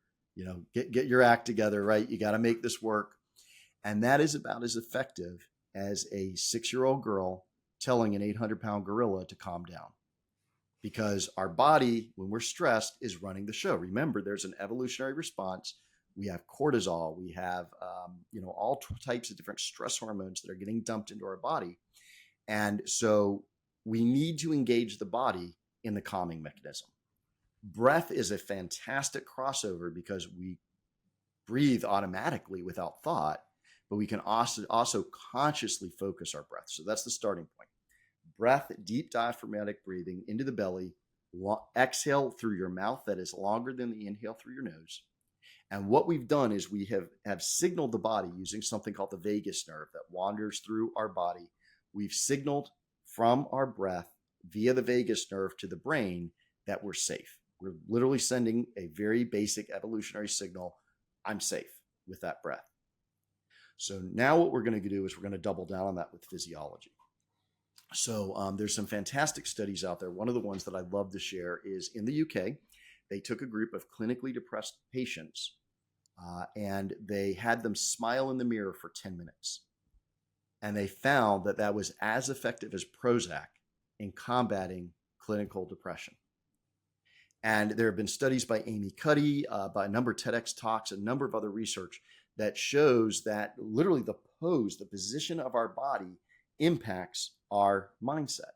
get your act together, right? You got to make this work. And that is about as effective as a 6-year-old girl telling an 800-pound gorilla to calm down. Because our body, when we're stressed, is running the show. Remember, there's an evolutionary response. We have cortisol. We have, all types of different stress hormones that are getting dumped into our body. And so we need to engage the body in the calming mechanism. Breath is a fantastic crossover because we breathe automatically without thought, but we can also consciously focus our breath. So that's the starting point. Breath, deep diaphragmatic breathing into the belly, exhale through your mouth that is longer than the inhale through your nose. And what we've done is we have signaled the body using something called the vagus nerve that wanders through our body. We've signaled from our breath via the vagus nerve to the brain that we're safe. We're literally sending a very basic evolutionary signal. I'm safe with that breath. So now what we're going to do is we're going to double down on that with physiology. So there's some fantastic studies out there. One of the ones that I'd love to share is in the UK. They took a group of clinically depressed patients and they had them smile in the mirror for 10 minutes. And they found that that was as effective as Prozac in combating clinical depression. And there have been studies by Amy Cuddy, by a number of TEDx talks, a number of other research that shows that literally the position of our body impacts our mindset.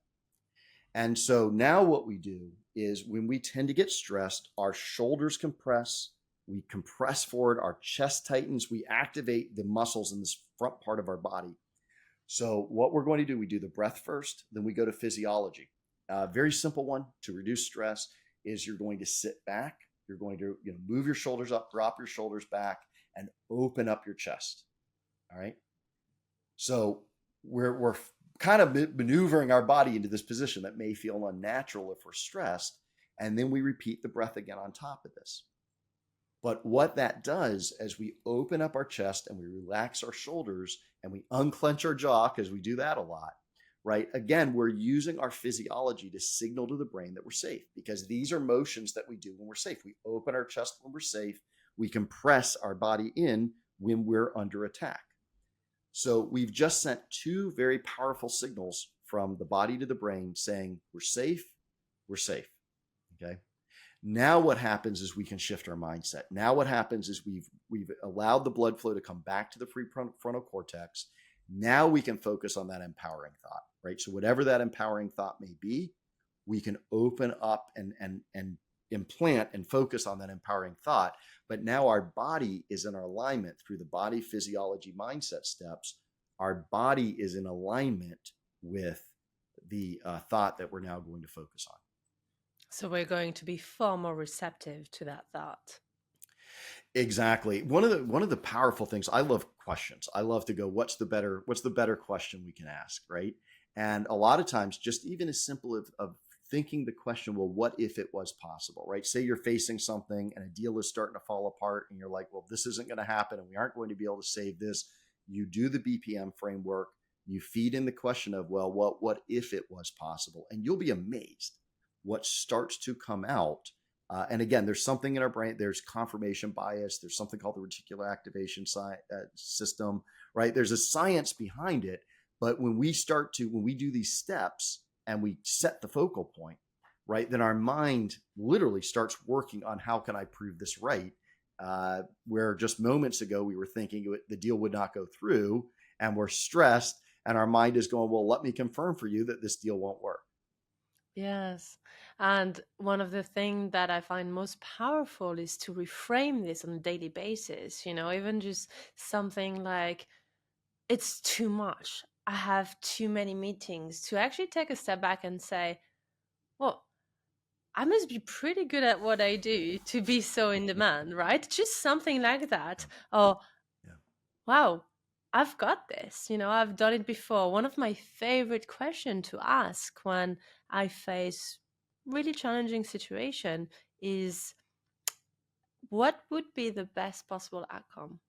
And so now what we do is when we tend to get stressed, our shoulders compress, we compress forward, our chest tightens, we activate the muscles in this front part of our body. So what we're going to do, we do the breath first, then we go to physiology. Very simple one to reduce stress is you're going to sit back, you're going to move your shoulders up, drop your shoulders back, and open up your chest. All right. So we're kind of maneuvering our body into this position that may feel unnatural if we're stressed. And then we repeat the breath again on top of this. But what that does as we open up our chest and we relax our shoulders and we unclench our jaw, because we do that a lot, right? Again, we're using our physiology to signal to the brain that we're safe, because these are motions that we do when we're safe. We open our chest when we're safe. We compress our body in when we're under attack. So we've just sent two very powerful signals from the body to the brain saying we're safe, okay? Now what happens is we can shift our mindset. Now what happens is we've allowed the blood flow to come back to the prefrontal cortex. Now we can focus on that empowering thought, right? So whatever that empowering thought may be, we can open up and implant and focus on that empowering thought. But now our body is in alignment through the body physiology mindset steps. Our body is in alignment with the thought that we're now going to focus on. So we're going to be far more receptive to that thought. Exactly. One of the powerful things, I love questions. I love to go, what's the better question we can ask, right? And a lot of times, just even as simple of thinking the question, well, what if it was possible, right? Say you're facing something and a deal is starting to fall apart and you're like, well, this isn't going to happen and we aren't going to be able to save this. You do the BPM framework, you feed in the question of, well, what if it was possible? And you'll be amazed what starts to come out. And again, there's something in our brain, there's confirmation bias, there's something called the reticular activation system, right? There's a science behind it. But when we do these steps and we set the focal point, right, then our mind literally starts working on how can I prove this right? Where just moments ago we were thinking the deal would not go through and we're stressed and our mind is going, well, let me confirm for you that this deal won't work. Yes. And one of the things that I find most powerful is to reframe this on a daily basis, even just something like, it's too much. I have too many meetings, to actually take a step back and say, well, I must be pretty good at what I do to be so in demand, right? Just something like that. Or, Yeah. wow, I've got this. I've done it before. One of my favorite questions to ask when I face really challenging situation is, what would be the best possible outcome?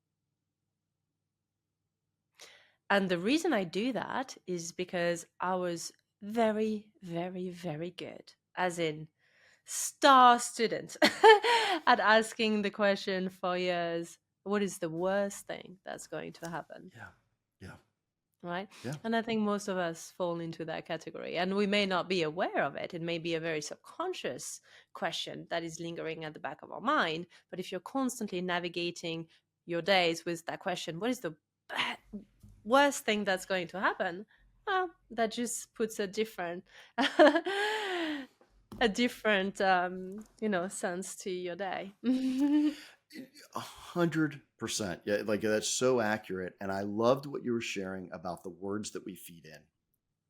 And the reason I do that is because I was very, very, very good, as in star student, at asking the question for years, what is the worst thing that's going to happen? Yeah. Yeah. Right? Yeah. And I think most of us fall into that category, and we may not be aware of it. It may be a very subconscious question that is lingering at the back of our mind. But if you're constantly navigating your days with that question, what is the worst thing that's going to happen? Well, that just puts a different sense to your day. 100%. Yeah, like that's so accurate. And I loved what you were sharing about the words that we feed in,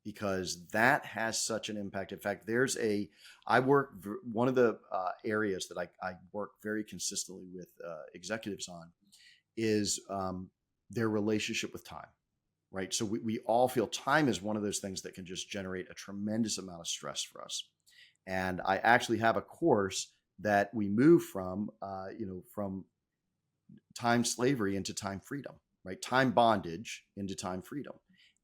because that has such an impact. In fact, one of the areas that I work very consistently with executives on is their relationship with time, right? So we all feel time is one of those things that can just generate a tremendous amount of stress for us. And I actually have a course that we move from, from time slavery into time freedom, right? Time bondage into time freedom.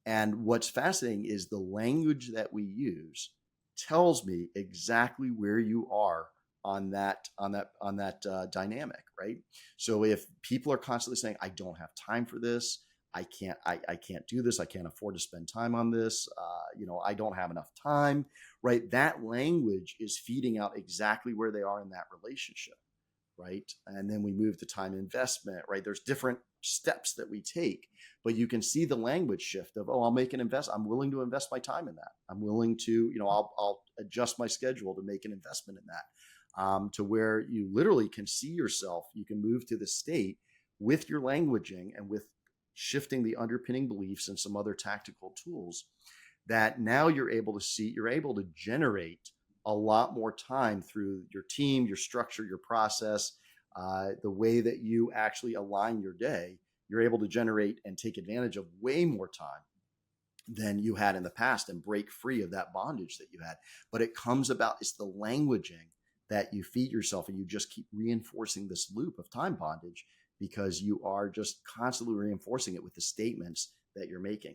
And what's fascinating is the language that we use tells me exactly where you are on that dynamic, right? So if people are constantly saying, "I don't have time for this," I can't do this. I can't afford to spend time on this. I don't have enough time, right? That language is feeding out exactly where they are in that relationship, right? And then we move to time investment, right? There's different steps that we take, but you can see the language shift of, oh, I'll make an invest. I'm willing to invest my time in that. I'm willing to, I'll adjust my schedule to make an investment in that, to where you literally can see yourself. You can move to the state with your languaging and with shifting the underpinning beliefs and some other tactical tools that now you're able to generate a lot more time through your team, your structure, your process, the way that you actually align your day. You're able to generate and take advantage of way more time than you had in the past and break free of that bondage that you had. But it's the languaging that you feed yourself, and you just keep reinforcing this loop of time bondage because you are just constantly reinforcing it with the statements that you're making.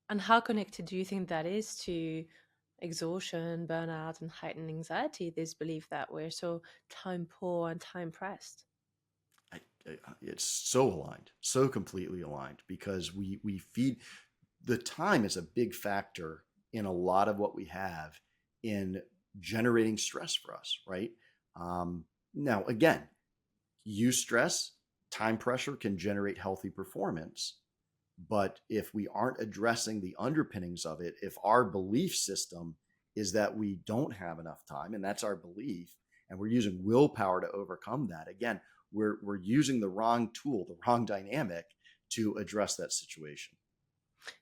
And how connected do you think that is to exhaustion, burnout, and heightened anxiety? This belief that we're so time poor and time pressed. It's so aligned, so completely aligned, because we feed the time is a big factor in a lot of what we have in generating stress for us, right? Now, again, eustress, time pressure can generate healthy performance. But if we aren't addressing the underpinnings of it, if our belief system is that we don't have enough time, and that's our belief, and we're using willpower to overcome that, again, we're using the wrong tool, the wrong dynamic to address that situation.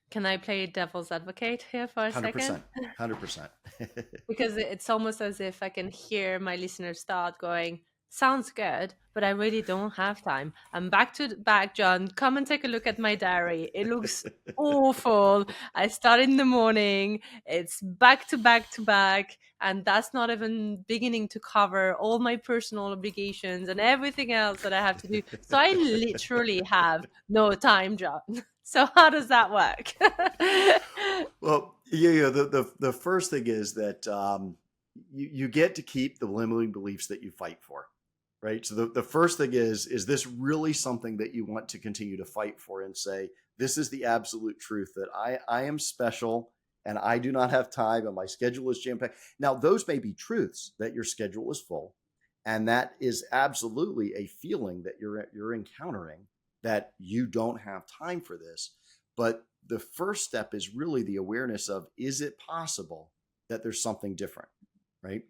Can I play devil's advocate here for a second? 100%. 100%. Because it's almost as if I can hear my listeners start going, sounds good, but I really don't have time. I'm back to back, John. Come and take a look at my diary. It looks awful. I start in the morning. It's back to back to back. And that's not even beginning to cover all my personal obligations and everything else that I have to do. So I literally have no time, John. So how does that work? Well, yeah. The first thing is that you get to keep the limiting beliefs that you fight for, right? So the first thing is this really something that you want to continue to fight for and say, this is the absolute truth that I am special and I do not have time and my schedule is jam-packed. Now, those may be truths, that your schedule is full, and that is absolutely a feeling that you're encountering, that you don't have time for this. But the first step is really the awareness of, is it possible that there's something different, right?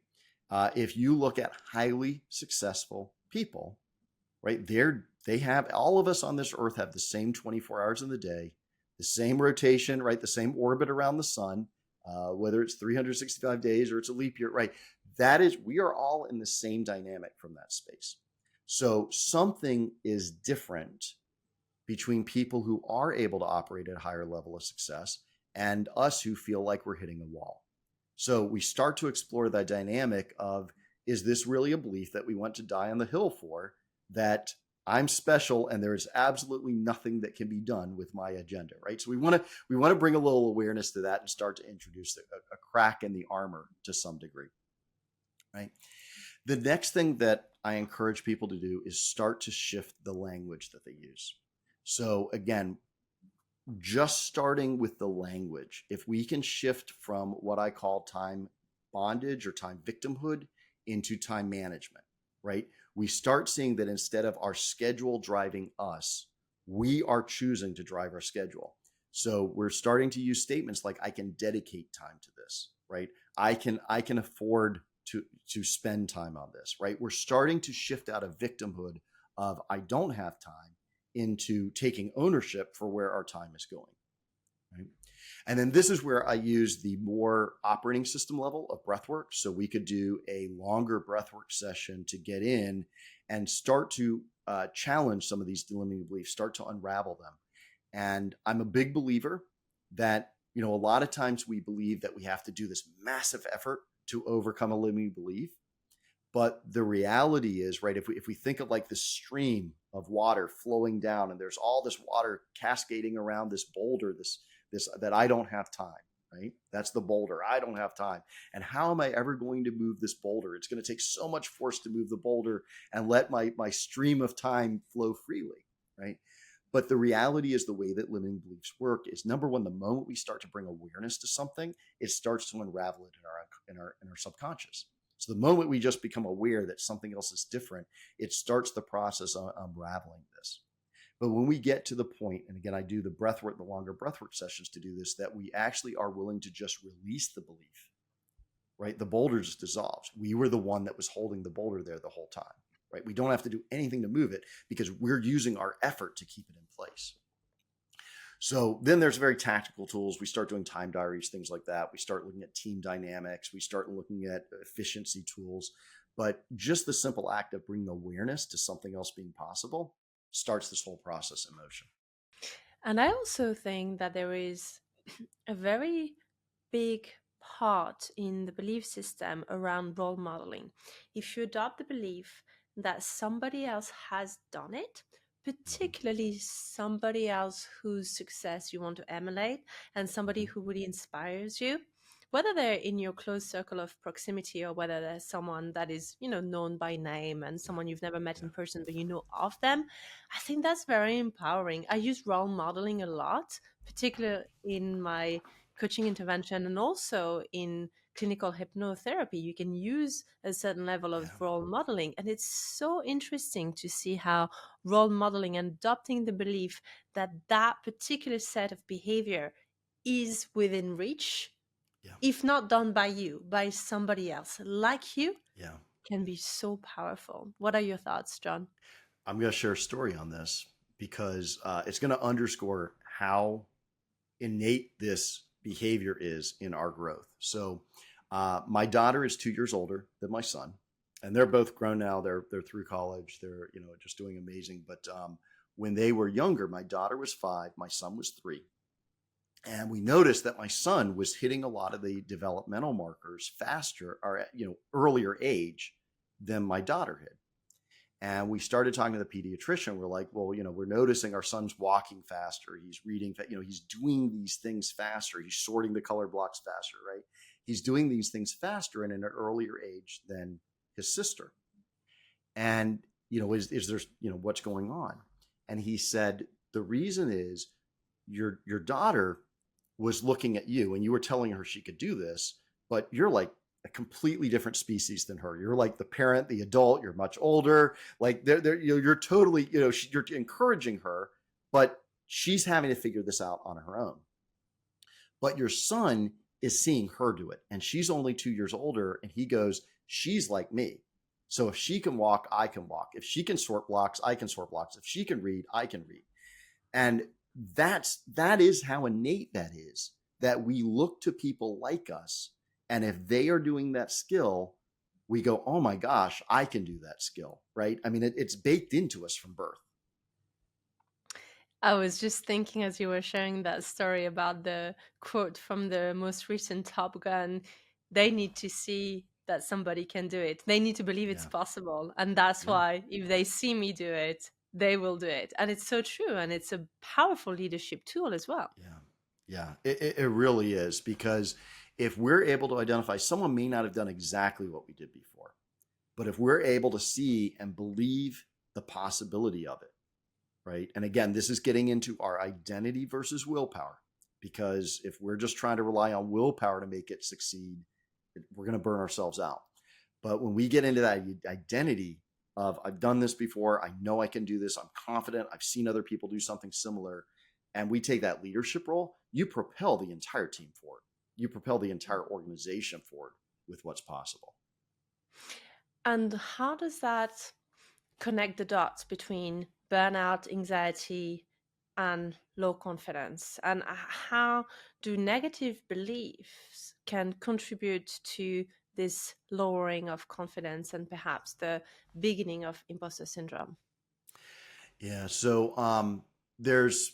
If you look at highly successful people, right, they have, all of us on this earth have the same 24 hours in the day, the same rotation, right, the same orbit around the sun, whether it's 365 days or it's a leap year, right? We are all in the same dynamic from that space. So something is different between people who are able to operate at a higher level of success and us who feel like we're hitting a wall. So we start to explore the dynamic of, is this really a belief that we want to die on the hill for, that I'm special and there is absolutely nothing that can be done with my agenda, right? So we want to bring a little awareness to that and start to introduce a crack in the armor to some degree, right? The next thing that I encourage people to do is start to shift the language that they use. So again, just starting with the language, if we can shift from what I call time bondage or time victimhood into time management, right? We start seeing that instead of our schedule driving us, we are choosing to drive our schedule. So we're starting to use statements like, I can dedicate time to this, right? I can afford to spend time on this, right? We're starting to shift out of victimhood of I don't have time into taking ownership for where our time is going, right? And then this is where I use the more operating system level of breathwork. So we could do a longer breathwork session to get in and start to challenge some of these limiting beliefs, start to unravel them. And I'm a big believer that, a lot of times we believe that we have to do this massive effort to overcome a limiting belief. But the reality is, right, if we think of like this stream of water flowing down and there's all this water cascading around this boulder, this that I don't have time, right? That's the boulder. I don't have time. And how am I ever going to move this boulder? It's going to take so much force to move the boulder and let my stream of time flow freely, right? But the reality is the way that limiting beliefs work is, number one, the moment we start to bring awareness to something, it starts to unravel it in our subconscious. So the moment we just become aware that something else is different, it starts the process of unraveling this. But when we get to the point, and again, I do the breathwork, the longer breathwork sessions to do this, that we actually are willing to just release the belief, right? The boulder just dissolves. We were the one that was holding the boulder there the whole time, right? We don't have to do anything to move it because we're using our effort to keep it in place. So then there's very tactical tools. We start doing time diaries, things like that. We start looking at team dynamics. We start looking at efficiency tools. But just the simple act of bringing awareness to something else being possible starts this whole process in motion. And I also think that there is a very big part in the belief system around role modeling. If you adopt the belief that somebody else has done it, particularly somebody else whose success you want to emulate and somebody who really inspires you, whether they're in your close circle of proximity or whether there's someone that is, known by name and someone you've never met in person, but you know of them, I think that's very empowering. I use role modeling a lot, particularly in my coaching intervention and also in clinical hypnotherapy. You can use a certain level of role modeling. And it's so interesting to see how role modeling and adopting the belief that that particular set of behavior is within reach, if not done by you, by somebody else like you, can be so powerful. What are your thoughts, John? I'm going to share a story on this because it's going to underscore how innate this behavior is in our growth. So my daughter is 2 years older than my son, and they're both grown now. They're through college. They're just doing amazing. But when they were younger, my daughter was 5, my son was 3. And we noticed that my son was hitting a lot of the developmental markers faster or at earlier age than my daughter had. And we started talking to the pediatrician. We're like, well, we're noticing our son's walking faster. He's reading, he's doing these things faster. He's sorting the color blocks faster, right? He's doing these things faster and in an earlier age than his sister. And, is there, what's going on? And he said, the reason is your daughter was looking at you and you were telling her she could do this, but you're like a completely different species than her. You're like the parent, the adult, you're much older. Like you're totally, you're encouraging her, but she's having to figure this out on her own. But your son is seeing her do it. And she's only 2 years older. And he goes, she's like me. So if she can walk, I can walk. If she can sort blocks, I can sort blocks. If she can read, I can read. And that is how innate that is, that we look to people like us. And if they are doing that skill, we go, oh my gosh, I can do that skill, right? I mean, it's baked into us from birth. I was just thinking as you were sharing that story about the quote from the most recent Top Gun. They need to see that somebody can do it. They need to believe it's Yeah. possible. And that's Yeah. why if they see me do it, they will do it. And it's so true. And it's a powerful leadership tool as well. Yeah. Yeah. It really is, because if we're able to identify, someone may not have done exactly what we did before, but if we're able to see and believe the possibility of it, right? And again, this is getting into our identity versus willpower, because if we're just trying to rely on willpower to make it succeed, we're going to burn ourselves out. But when we get into that identity of, I've done this before, I know I can do this, I'm confident, I've seen other people do something similar, and we take that leadership role, you propel the entire team forward. You propel the entire organization forward with what's possible. And how does that connect the dots between burnout, anxiety, and low confidence? And how do negative beliefs can contribute to this lowering of confidence and perhaps the beginning of imposter syndrome? Yeah. So there's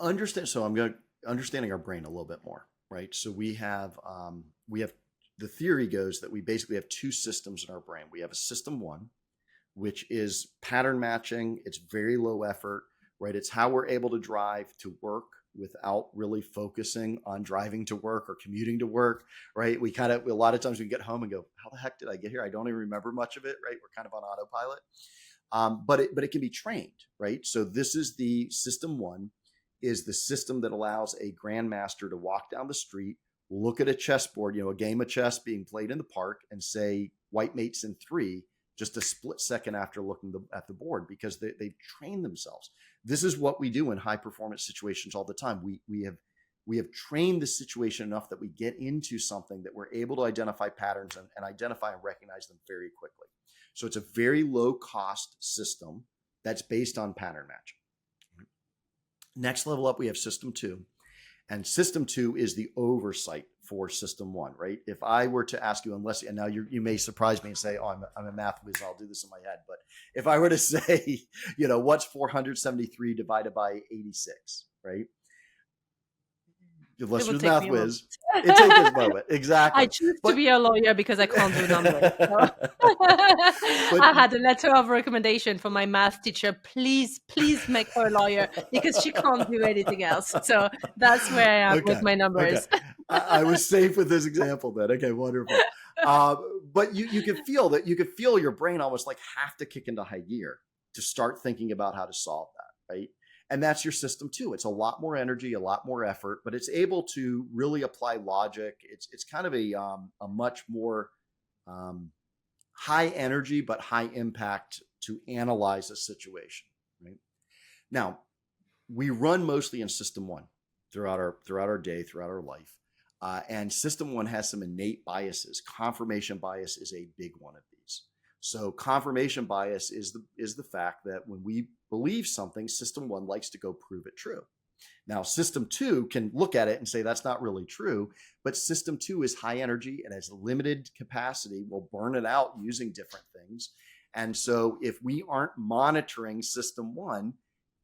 understand. So I'm going to understanding our brain a little bit more, right? So we have the theory goes that we basically have two systems in our brain. We have a system one, which is pattern matching. It's very low effort, right? It's how we're able to drive to work without really focusing on driving to work or commuting to work, right? We kind of, a lot of times we get home and go, how the heck did I get here? I don't even remember much of it, right? We're kind of on autopilot. But it can be trained, right? So this is the system one, is the system that allows a grandmaster to walk down the street, look at a chessboard, a game of chess being played in the park, and say white mate's in three, just a split second after looking at the board, because they've trained themselves. This is what we do in high performance situations all the time. We have trained the situation enough that we get into something that we're able to identify patterns and identify and recognize them very quickly. So it's a very low cost system that's based on pattern matching. Next level up, we have system two. And system two is the oversight for system one, right? If I were to ask you, and now you may surprise me and say, oh, I'm a math whiz, I'll do this in my head. But if I were to say, what's 473 divided by 86, right? It Unless will you're a take math me a whiz, moment. it takes us a moment. I Exactly. choose to But, be a lawyer because I can't do numbers. So. but I had a letter of recommendation from my math teacher. Please, please make her a lawyer because she can't do anything else. So that's where I am with okay. my Okay. numbers. I was safe with this example then. Okay, wonderful. But you could feel that, you could feel your brain almost like have to kick into high gear to start thinking about how to solve that, right? And that's your system too. It's a lot more energy, a lot more effort, but it's able to really apply logic. It's kind of a much more um, high energy but high impact to analyze a situation, right? Now, we run mostly in system one throughout our day, throughout our life. And system one has some innate biases. Confirmation bias is a big one of these. So confirmation bias is the fact that when we believe something, system one likes to go prove it true. Now, system two can look at it and say that's not really true, but system two is high energy and has limited capacity. We'll burn it out using different things. And so if we aren't monitoring system one,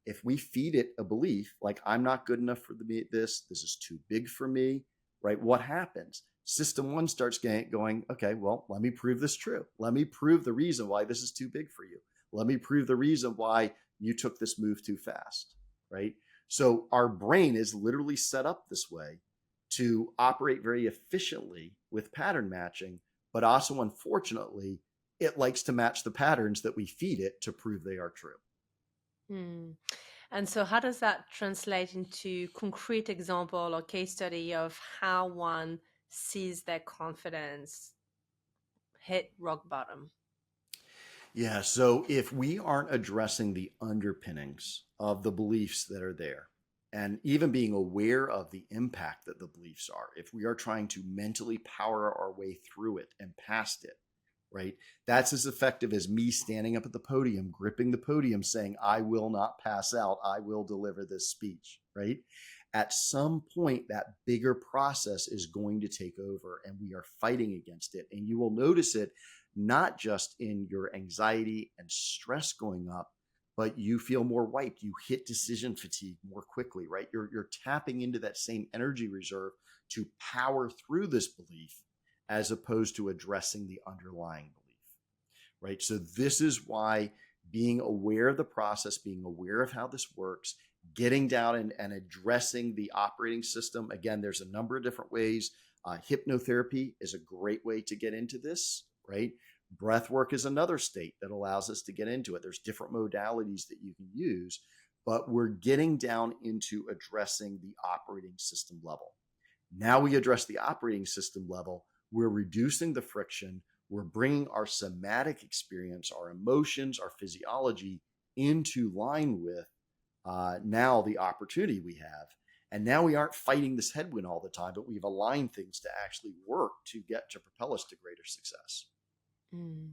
if we feed it a belief like I'm not good enough for this is too big for me, right? What happens? System one starts going, okay, well, let me prove this true. Let me prove the reason why this is too big for you. Let me prove the reason why you took this move too fast, right? So our brain is literally set up this way to operate very efficiently with pattern matching, but also, unfortunately, it likes to match the patterns that we feed it to prove they are true. Hmm. And so how does that translate into concrete example or case study of how one sees their confidence hit rock bottom? Yeah. So if we aren't addressing the underpinnings of the beliefs that are there, and even being aware of the impact that the beliefs are, if we are trying to mentally power our way through it and past it, right? That's as effective as me standing up at the podium, gripping the podium, saying, I will not pass out. I will deliver this speech, right? At some point, that bigger process is going to take over and we are fighting against it. And you will notice it not just in your anxiety and stress going up, but you feel more wiped. You hit decision fatigue more quickly, right? You're tapping into that same energy reserve to power through this belief as opposed to addressing the underlying belief, right? So this is why being aware of the process, being aware of how this works, getting down and addressing the operating system. Again, there's a number of different ways. Hypnotherapy is a great way to get into this, right? Breathwork is another state that allows us to get into it. There's different modalities that you can use, but we're getting down into addressing the operating system level. Now we address the operating system level, we're reducing the friction, we're bringing our somatic experience, our emotions, our physiology into line with now the opportunity we have. And now we aren't fighting this headwind all the time, but we've aligned things to actually work to get to propel us to greater success. Mm.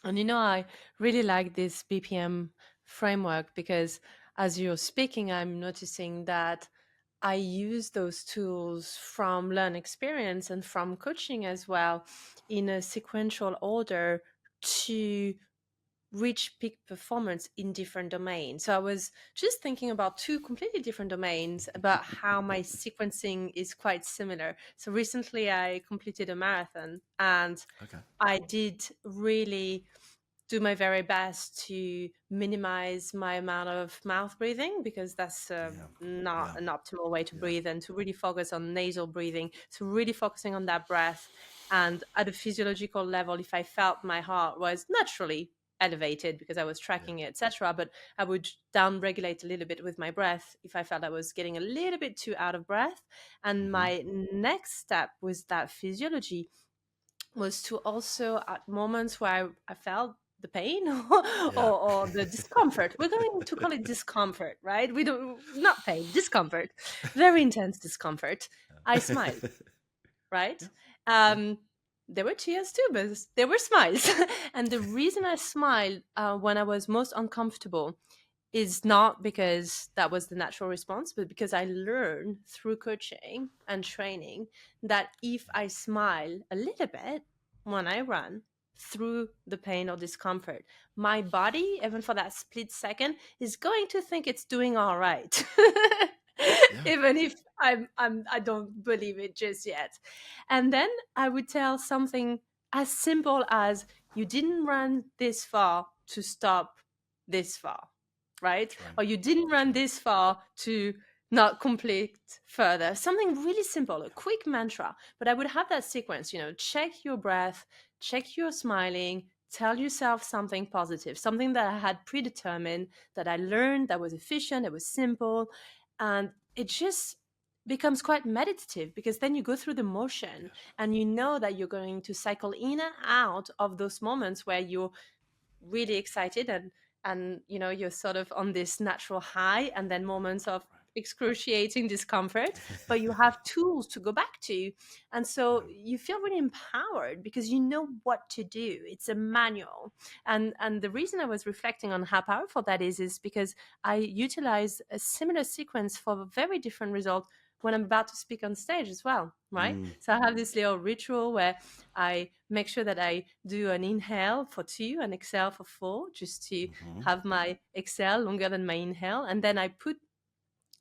And I really like this BPM framework because as you're speaking, I'm noticing that I use those tools from learn experience and from coaching as well in a sequential order to reach peak performance in different domains. So I was just thinking about two completely different domains about how my sequencing is quite similar. So recently I completed a marathon and Okay. I did really do my very best to minimize my amount of mouth breathing because that's Yeah. not Yeah. an optimal way to Yeah. breathe, and to really focus on nasal breathing. So really focusing on that breath. And at a physiological level, if I felt my heart was naturally elevated because I was Yeah. tracking it, etc., but I would down regulate a little bit with my breath if I felt I was getting a little bit too out of breath. And Mm-hmm. my next step with that physiology was to also, at moments where I felt the pain Yeah. or the discomfort, we're going to call it discomfort, right? We don't, not pain, discomfort, very intense discomfort. I smiled, right? Yeah. Yeah. um there were tears too, but there were smiles. And the reason I smiled when I was most uncomfortable is not because that was the natural response, but because I learned through coaching and training that if I smile a little bit when I run through the pain or discomfort, my body, even for that split second, is going to think it's doing all right. Yeah. Even if I don't believe it just yet. And then I would tell something as simple as, you didn't run this far to stop this far, right? That's right. Or you didn't That's run right. this far to not complete further. Something really simple, a quick mantra. But I would have that sequence, check your breath, check your smiling, tell yourself something positive, something that I had predetermined, that I learned, that was efficient, it was simple. And it just becomes quite meditative because then you go through the motion Yes. and you know that you're going to cycle in and out of those moments where you're really excited and you're sort of on this natural high, and then moments of excruciating discomfort, but you have tools to go back to. And so Yeah. you feel really empowered because you know what to do. It's a manual. And the reason I was reflecting on how powerful that is because I utilize a similar sequence for a very different result when I'm about to speak on stage as well, right? Mm. So I have this little ritual where I make sure that I do an inhale for 2 and exhale for 4, just to Mm-hmm. have my exhale longer than my inhale. And then I put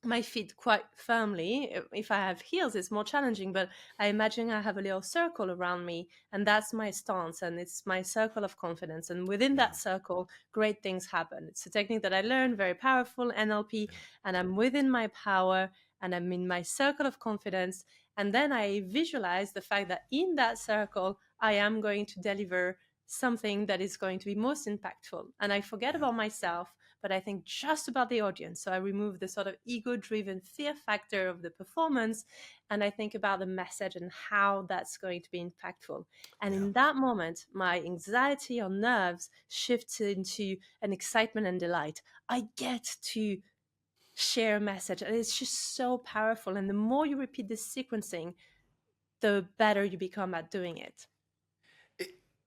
my feet quite firmly. If I have heels, it's more challenging, but I imagine I have a little circle around me, and that's my stance, and it's my circle of confidence. And within Yeah. that circle, great things happen. It's a technique that I learned, very powerful, NLP, Yeah. and I'm within my power, and I'm in my circle of confidence. And then I visualize the fact that in that circle, I am going to deliver something that is going to be most impactful. And I forget Yeah. about myself, but I think just about the audience. So I remove the sort of ego driven fear factor of the performance, and I think about the message and how that's going to be impactful. And Yeah. in that moment, my anxiety or nerves shifts into an excitement and delight. I get to share a message, and it's just so powerful. And the more you repeat this sequencing, the better you become at doing it.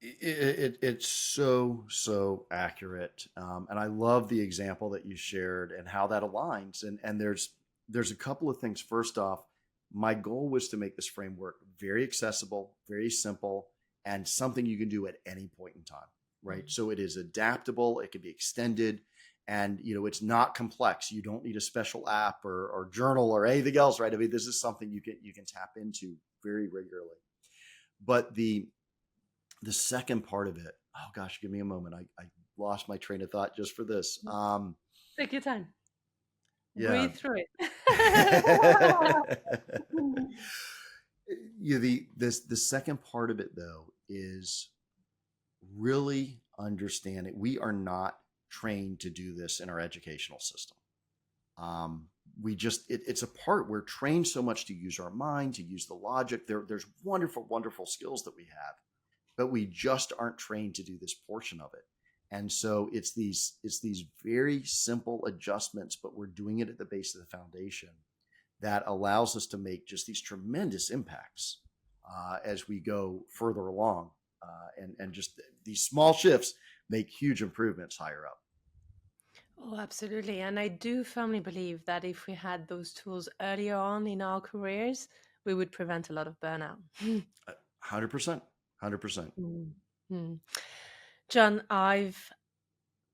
It's so accurate, and I love the example that you shared and how that aligns. And there's a couple of things. First off, my goal was to make this framework very accessible, very simple, and something you can do at any point in time. Right. Mm. So it is adaptable. It can be extended. And, it's not complex. You don't need a special app or journal or anything else, right? I mean, this is something you can tap into very regularly. But the second part of it, oh gosh, give me a moment. I lost my train of thought just for this. Take your time. Yeah. Breathe through it. The second part of it, though, is really understanding we are not trained to do this in our educational system. It's a part we're trained so much to use our mind, to use the logic. There's wonderful, wonderful skills that we have, but we just aren't trained to do this portion of it. And so it's these very simple adjustments, but we're doing it at the base of the foundation that allows us to make just these tremendous impacts as we go further along. And just these small shifts make huge improvements higher up. Oh, absolutely. And I do firmly believe that if we had those tools earlier on in our careers, we would prevent a lot of burnout. 100%. 100%. Mm. John, I've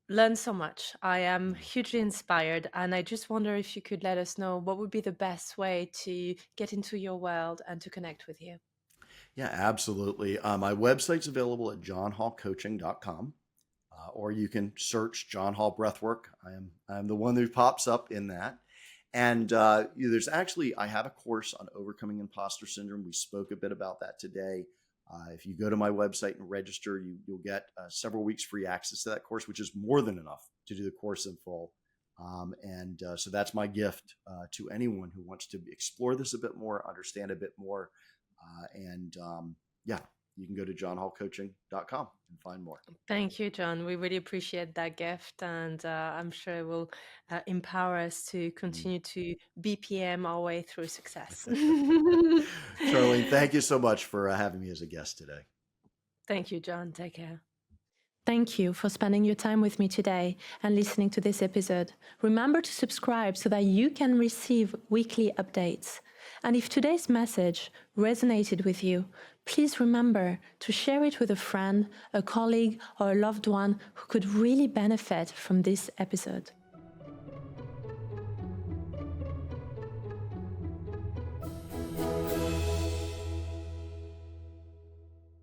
learned so much. I am hugely inspired, and I just wonder if you could let us know what would be the best way to get into your world and to connect with you. Yeah, absolutely. My website's available at johnhallcoaching.com, or you can search John Hall Breathwork. I'm the one who pops up in that. And there's actually, I have a course on overcoming imposter syndrome. We spoke a bit about that today. If you go to my website and register, you'll get several weeks free access to that course, which is more than enough to do the course in full. So that's my gift to anyone who wants to explore this a bit more, understand a bit more. You can go to johnhallcoaching.com and find more. Thank you, John. We really appreciate that gift, and I'm sure it will empower us to continue to BPM our way through success. Charlène, thank you so much for having me as a guest today. Thank you, John. Take care. Thank you for spending your time with me today and listening to this episode. Remember to subscribe so that you can receive weekly updates. And if today's message resonated with you, please remember to share it with a friend, a colleague, or a loved one who could really benefit from this episode.